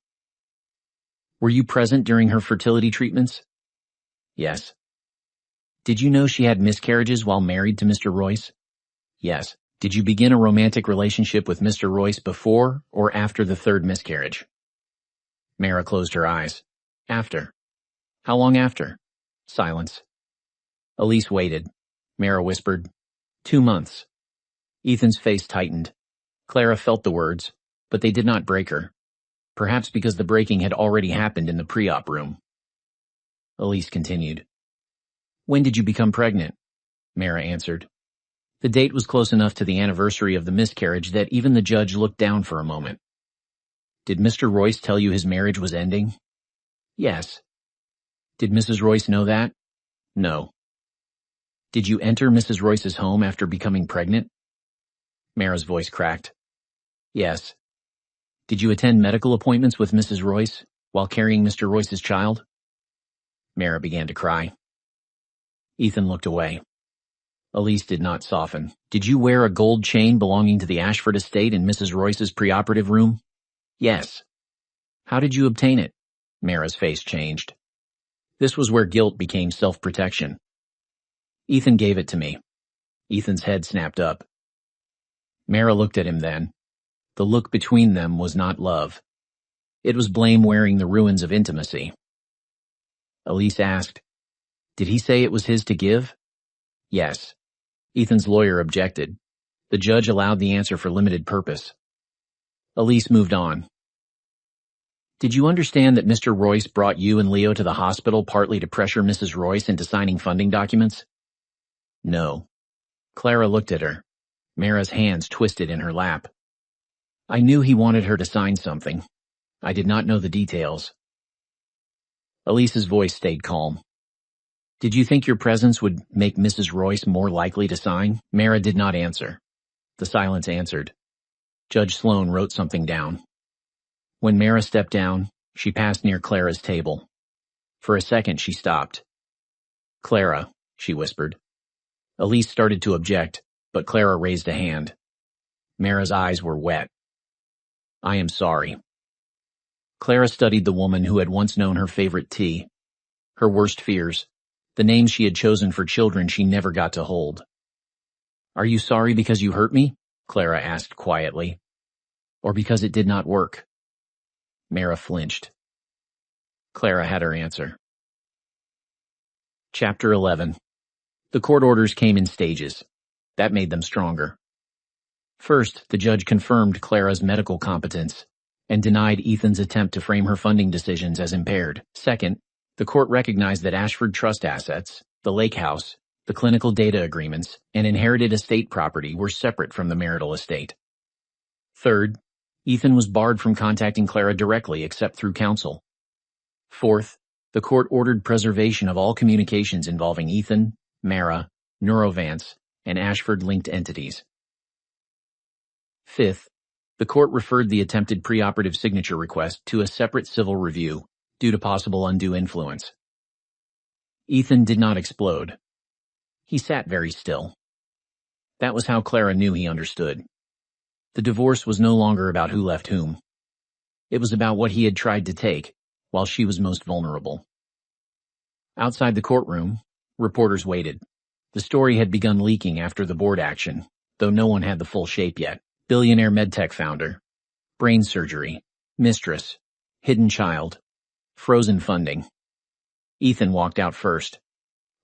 Were you present during her fertility treatments? Yes. Did you know she had miscarriages while married to Mr. Royce? Yes. Did you begin a romantic relationship with Mr. Royce before or after the third miscarriage? Mara closed her eyes. After. How long after? Silence. Elise waited. Mara whispered, 2 months. Ethan's face tightened. Clara felt the words, but they did not break her. Perhaps because the breaking had already happened in the pre-op room. Elise continued. When did you become pregnant? Mara answered. The date was close enough to the anniversary of the miscarriage that even the judge looked down for a moment. Did Mr. Royce tell you his marriage was ending? Yes. Did Mrs. Royce know that? No. Did you enter Mrs. Royce's home after becoming pregnant? Mara's voice cracked. Yes. Did you attend medical appointments with Mrs. Royce while carrying Mr. Royce's child? Mara began to cry. Ethan looked away. Elise did not soften. Did you wear a gold chain belonging to the Ashford estate in Mrs. Royce's preoperative room? Yes. How did you obtain it? Mara's face changed. This was where guilt became self-protection. Ethan gave it to me. Ethan's head snapped up. Mara looked at him then. The look between them was not love. It was blame wearing the ruins of intimacy. Elise asked, did he say it was his to give? Yes. Ethan's lawyer objected. The judge allowed the answer for limited purpose. Elise moved on. Did you understand that Mr. Royce brought you and Leo to the hospital partly to pressure Mrs. Royce into signing funding documents? No. Clara looked at her. Mara's hands twisted in her lap. I knew he wanted her to sign something. I did not know the details. Elise's voice stayed calm. Did you think your presence would make Mrs. Royce more likely to sign? Mara did not answer. The silence answered. Judge Sloan wrote something down. When Mara stepped down, she passed near Clara's table. For a second she stopped. Clara, she whispered. Elise started to object, but Clara raised a hand. Mara's eyes were wet. I am sorry. Clara studied the woman who had once known her favorite tea, her worst fears, the names she had chosen for children she never got to hold. Are you sorry because you hurt me? Clara asked quietly. Or because it did not work? Mara flinched. Clara had her answer. Chapter 11. The court orders came in stages. That made them stronger. First, the judge confirmed Clara's medical competence and denied Ethan's attempt to frame her funding decisions as impaired. Second, the court recognized that Ashford Trust assets, the lake house, the clinical data agreements, and inherited estate property were separate from the marital estate. Third, Ethan was barred from contacting Clara directly except through counsel. Fourth, the court ordered preservation of all communications involving Ethan, Mara, Neurovance, and Ashford-linked entities. Fifth, the court referred the attempted preoperative signature request to a separate civil review due to possible undue influence. Ethan did not explode. He sat very still. That was how Clara knew he understood. The divorce was no longer about who left whom. It was about what he had tried to take while she was most vulnerable. Outside the courtroom, reporters waited. The story had begun leaking after the board action, though no one had the full shape yet. Billionaire medtech founder, brain surgery, mistress, hidden child, frozen funding. Ethan walked out first.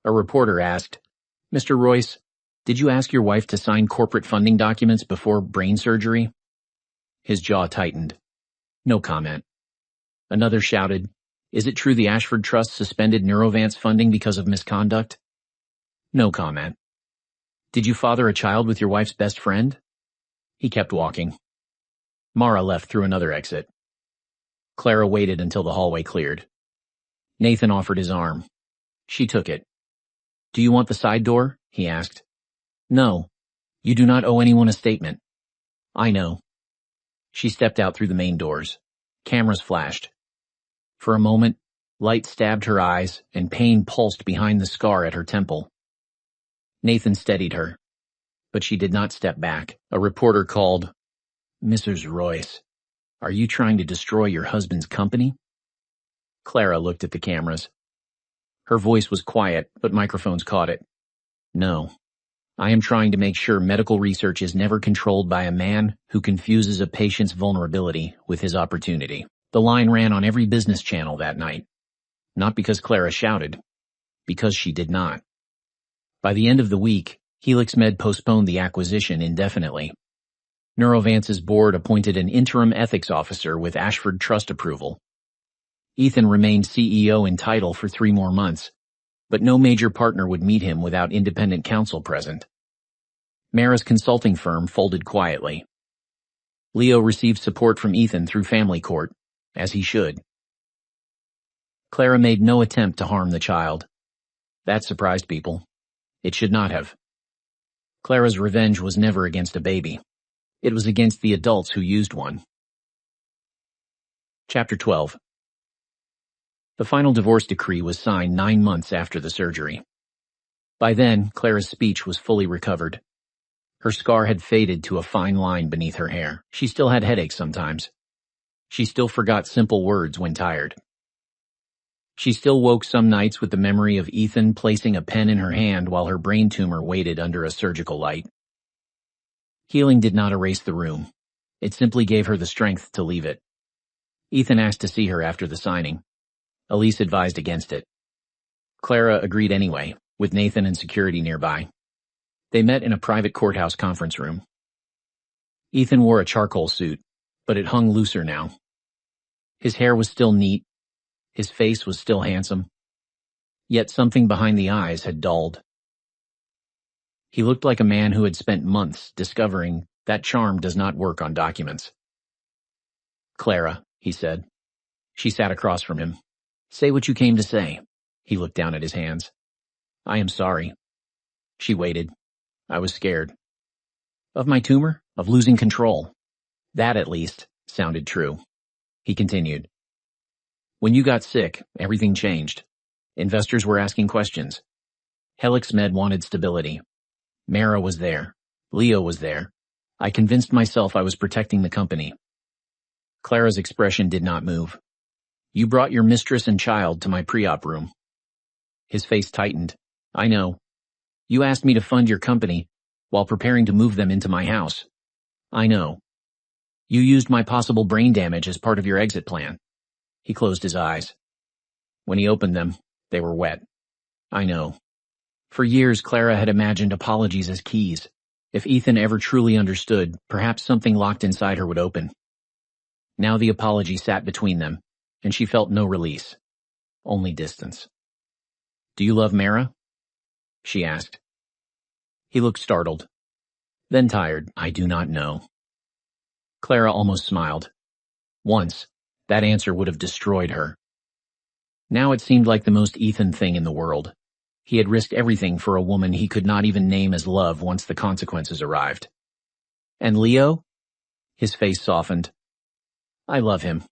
A reporter asked, Mr. Royce, did you ask your wife to sign corporate funding documents before brain surgery? His jaw tightened. No comment. Another shouted, is it true the Ashford Trust suspended Neurovance funding because of misconduct? No comment. Did you father a child with your wife's best friend? He kept walking. Mara left through another exit. Clara waited until the hallway cleared. Nathan offered his arm. She took it. Do you want the side door? He asked. No. You do not owe anyone a statement. I know. She stepped out through the main doors. Cameras flashed. For a moment, light stabbed her eyes and pain pulsed behind the scar at her temple. Nathan steadied her, but she did not step back. A reporter called, Mrs. Royce, are you trying to destroy your husband's company? Clara looked at the cameras. Her voice was quiet, but microphones caught it. No. I am trying to make sure medical research is never controlled by a man who confuses a patient's vulnerability with his opportunity. The line ran on every business channel that night. Not because Clara shouted, because she did not. By the end of the week, Helix Med postponed the acquisition indefinitely. Neurovance's board appointed an interim ethics officer with Ashford Trust approval. Ethan remained CEO in title for 3 more months, but no major partner would meet him without independent counsel present. Mara's consulting firm folded quietly. Leo received support from Ethan through family court, as he should. Clara made no attempt to harm the child. That surprised people. It should not have. Clara's revenge was never against a baby. It was against the adults who used one. Chapter 12. The final divorce decree was signed 9 months after the surgery. By then, Clara's speech was fully recovered. Her scar had faded to a fine line beneath her hair. She still had headaches sometimes. She still forgot simple words when tired. She still woke some nights with the memory of Ethan placing a pen in her hand while her brain tumor waited under a surgical light. Healing did not erase the room. It simply gave her the strength to leave it. Ethan asked to see her after the signing. Elise advised against it. Clara agreed anyway, with Nathan and security nearby. They met in a private courthouse conference room. Ethan wore a charcoal suit, but it hung looser now. His hair was still neat. His face was still handsome. Yet something behind the eyes had dulled. He looked like a man who had spent months discovering that charm does not work on documents. Clara, he said. She sat across from him. Say what you came to say. He looked down at his hands. I am sorry. She waited. I was scared. Of my tumor? Of losing control? That, at least, sounded true. He continued. When you got sick, everything changed. Investors were asking questions. Helix Med wanted stability. Mara was there. Leo was there. I convinced myself I was protecting the company. Clara's expression did not move. You brought your mistress and child to my pre-op room. His face tightened. I know. You asked me to fund your company while preparing to move them into my house. I know. You used my possible brain damage as part of your exit plan. He closed his eyes. When he opened them, they were wet. I know. For years, Clara had imagined apologies as keys. If Ethan ever truly understood, perhaps something locked inside her would open. Now the apology sat between them, and she felt no release. Only distance. Do you love Mara? She asked. He looked startled. Then tired. I do not know. Clara almost smiled. Once, that answer would have destroyed her. Now it seemed like the most Ethan thing in the world. He had risked everything for a woman he could not even name as love once the consequences arrived. And Leo? His face softened. I love him.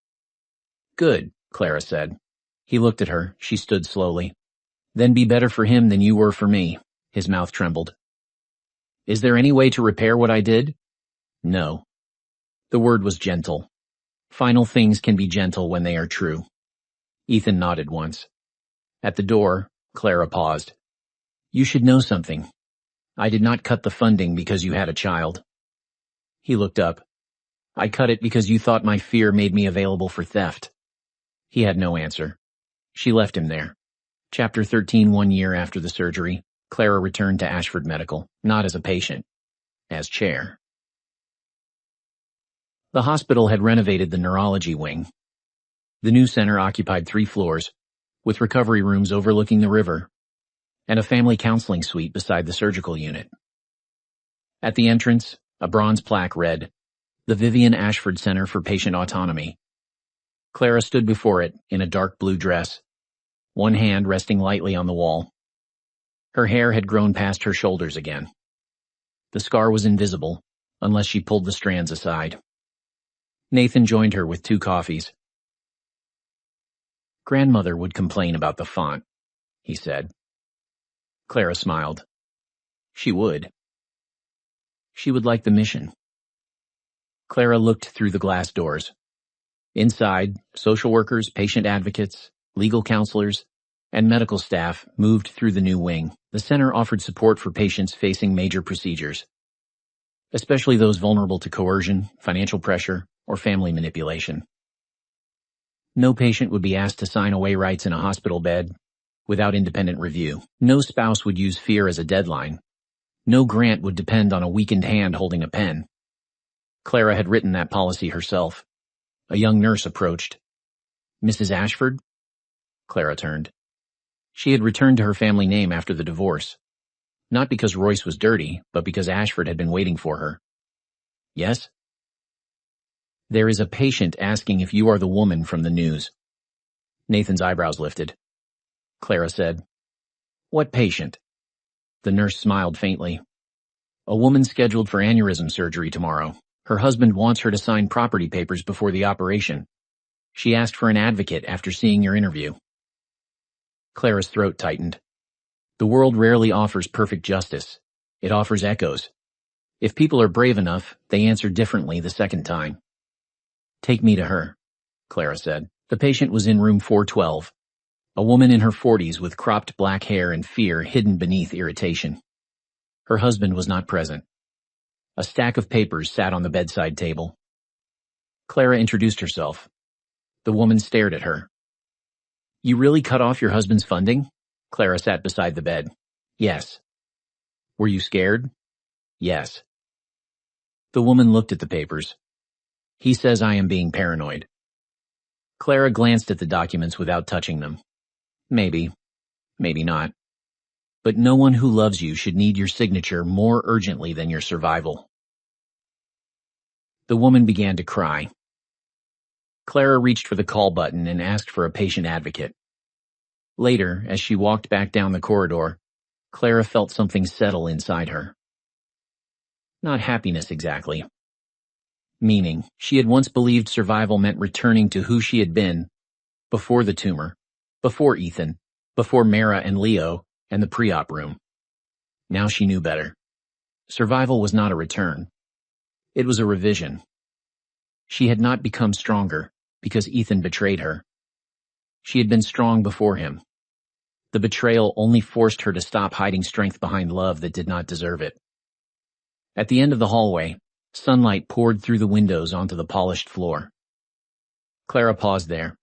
Good, Clara said. He looked at her. She stood slowly. Then be better for him than you were for me. His mouth trembled. Is there any way to repair what I did? No. The word was gentle. Final things can be gentle when they are true. Ethan nodded once. At the door, Clara paused. You should know something. I did not cut the funding because you had a child. He looked up. I cut it because you thought my fear made me available for theft. He had no answer. She left him there. Chapter 13. 1 year after the surgery, Clara returned to Ashford Medical, not as a patient, as chair. The hospital had renovated the neurology wing. The new center occupied 3 floors, with recovery rooms overlooking the river, and a family counseling suite beside the surgical unit. At the entrance, a bronze plaque read, The Vivian Ashford Center for Patient Autonomy. Clara stood before it in a dark blue dress, one hand resting lightly on the wall. Her hair had grown past her shoulders again. The scar was invisible, unless she pulled the strands aside. Nathan joined her with 2 coffees. Grandmother would complain about the font, he said. Clara smiled. She would. She would like the mission. Clara looked through the glass doors. Inside, social workers, patient advocates, legal counselors, and medical staff moved through the new wing. The center offered support for patients facing major procedures, especially those vulnerable to coercion, financial pressure, or family manipulation. No patient would be asked to sign away rights in a hospital bed without independent review. No spouse would use fear as a deadline. No grant would depend on a weakened hand holding a pen. Clara had written that policy herself. A young nurse approached. "Mrs. Ashford?" Clara turned. She had returned to her family name after the divorce. Not because Royce was dirty, but because Ashford had been waiting for her. "Yes?" "There is a patient asking if you are the woman from the news." Nathan's eyebrows lifted. Clara said, "What patient?" The nurse smiled faintly. "A woman scheduled for aneurysm surgery tomorrow. Her husband wants her to sign property papers before the operation. She asked for an advocate after seeing your interview." Clara's throat tightened. The world rarely offers perfect justice. It offers echoes. If people are brave enough, they answer differently the second time. "Take me to her," Clara said. The patient was in room 412, a woman in her 40s with cropped black hair and fear hidden beneath irritation. Her husband was not present. A stack of papers sat on the bedside table. Clara introduced herself. The woman stared at her. "You really cut off your husband's funding?" Clara sat beside the bed. "Yes." "Were you scared?" "Yes." The woman looked at the papers. "He says I am being paranoid." Clara glanced at the documents without touching them. Maybe. Maybe not. But no one who loves you should need your signature more urgently than your survival. The woman began to cry. Clara reached for the call button and asked for a patient advocate. Later, as she walked back down the corridor, Clara felt something settle inside her. Not happiness exactly. Meaning, she had once believed survival meant returning to who she had been before the tumor, before Ethan, before Mara and Leo, and the pre-op room. Now she knew better. Survival was not a return. It was a revision. She had not become stronger because Ethan betrayed her. She had been strong before him. The betrayal only forced her to stop hiding strength behind love that did not deserve it. At the end of the hallway, sunlight poured through the windows onto the polished floor. Clara paused there.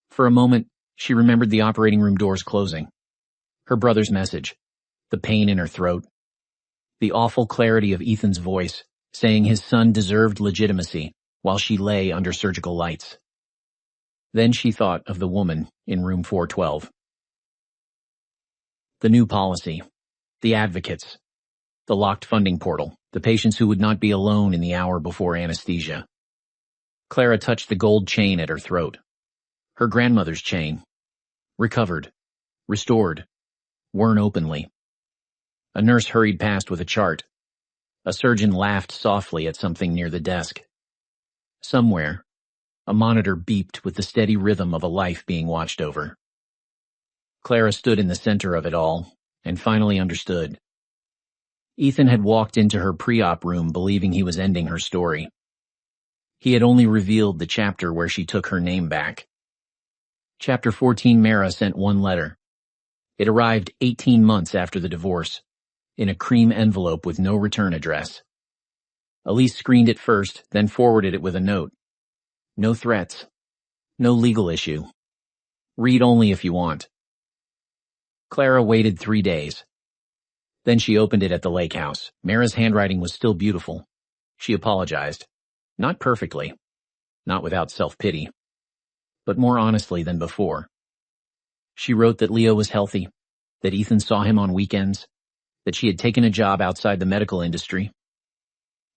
For a moment, she remembered the operating room doors closing. Her brother's message, the pain in her throat, the awful clarity of Ethan's voice, saying his son deserved legitimacy while she lay under surgical lights. Then she thought of the woman in room 412. The new policy, the advocates, the locked funding portal, the patients who would not be alone in the hour before anesthesia. Clara touched the gold chain at her throat. Her grandmother's chain. Recovered. Restored. Worn openly. A nurse hurried past with a chart. A surgeon laughed softly at something near the desk. Somewhere, a monitor beeped with the steady rhythm of a life being watched over. Clara stood in the center of it all, and finally understood. Ethan had walked into her pre-op room believing he was ending her story. He had only revealed the chapter where she took her name back. Chapter 14. Mara sent one letter. It arrived 18 months after the divorce, in a cream envelope with no return address. Elise screened it first, then forwarded it with a note. No threats. No legal issue. Read only if you want. Clara waited 3 days. Then she opened it at the lake house. Mara's handwriting was still beautiful. She apologized. Not perfectly. Not without self-pity. But more honestly than before. She wrote that Leo was healthy, that Ethan saw him on weekends, that she had taken a job outside the medical industry.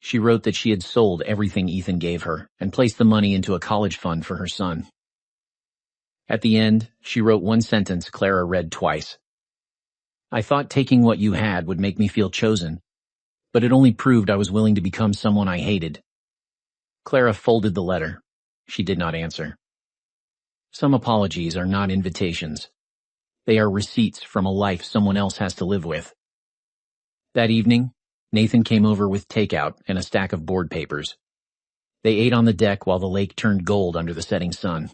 She wrote that she had sold everything Ethan gave her and placed the money into a college fund for her son. At the end, she wrote one sentence Clara read twice. I thought taking what you had would make me feel chosen, but it only proved I was willing to become someone I hated. Clara folded the letter. She did not answer. Some apologies are not invitations. They are receipts from a life someone else has to live with. That evening, Nathan came over with takeout and a stack of board papers. They ate on the deck while the lake turned gold under the setting sun.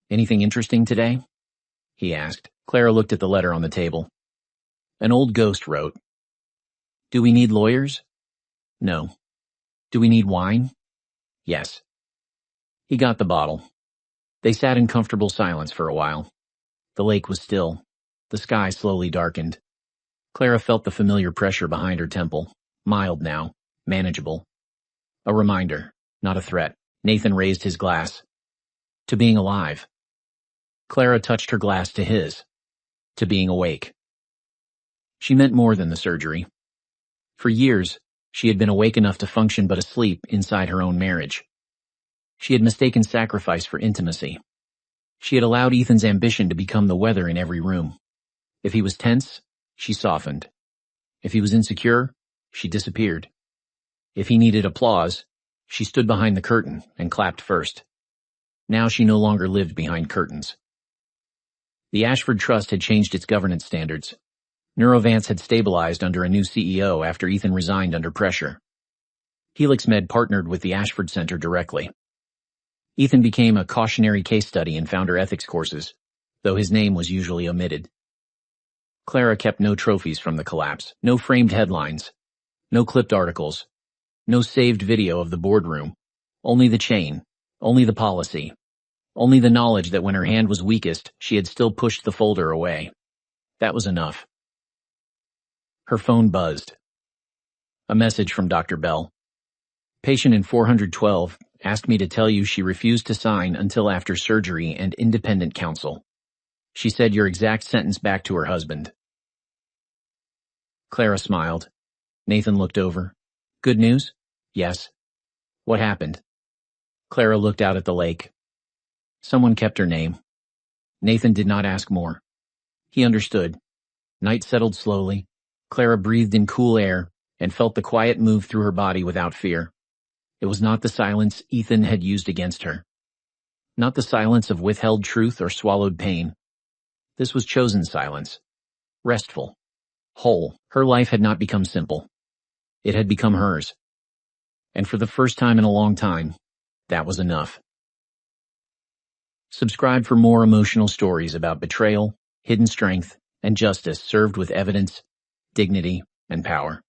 Anything interesting today? He asked. Clara looked at the letter on the table. An old ghost wrote, Do we need lawyers? No. Do we need wine? Yes. He got the bottle. They sat in comfortable silence for a while. The lake was still. The sky slowly darkened. Clara felt the familiar pressure behind her temple, mild now, manageable. A reminder, not a threat. Nathan raised his glass. To being alive. Clara touched her glass to his. To being awake. She meant more than the surgery. For years, she had been awake enough to function but asleep inside her own marriage. She had mistaken sacrifice for intimacy. She had allowed Ethan's ambition to become the weather in every room. If he was tense, she softened. If he was insecure, she disappeared. If he needed applause, she stood behind the curtain and clapped first. Now she no longer lived behind curtains. The Ashford Trust had changed its governance standards. Neurovance had stabilized under a new CEO after Ethan resigned under pressure. Helix Med partnered with the Ashford Center directly. Ethan became a cautionary case study in founder ethics courses, though his name was usually omitted. Clara kept no trophies from the collapse, no framed headlines, no clipped articles, no saved video of the boardroom, only the chain, only the policy, only the knowledge that when her hand was weakest, she had still pushed the folder away. That was enough. Her phone buzzed. A message from Dr. Bell. Patient in 412 asked me to tell you she refused to sign until after surgery and independent counsel. She said your exact sentence back to her husband. Clara smiled. Nathan looked over. Good news? Yes. What happened? Clara looked out at the lake. Someone kept her name. Nathan did not ask more. He understood. Night settled slowly. Clara breathed in cool air and felt the quiet move through her body without fear. It was not the silence Ethan had used against her. Not the silence of withheld truth or swallowed pain. This was chosen silence. Restful. Whole. Her life had not become simple. It had become hers. And for the first time in a long time, that was enough. Subscribe for more emotional stories about betrayal, hidden strength, and justice served with evidence, dignity, and power.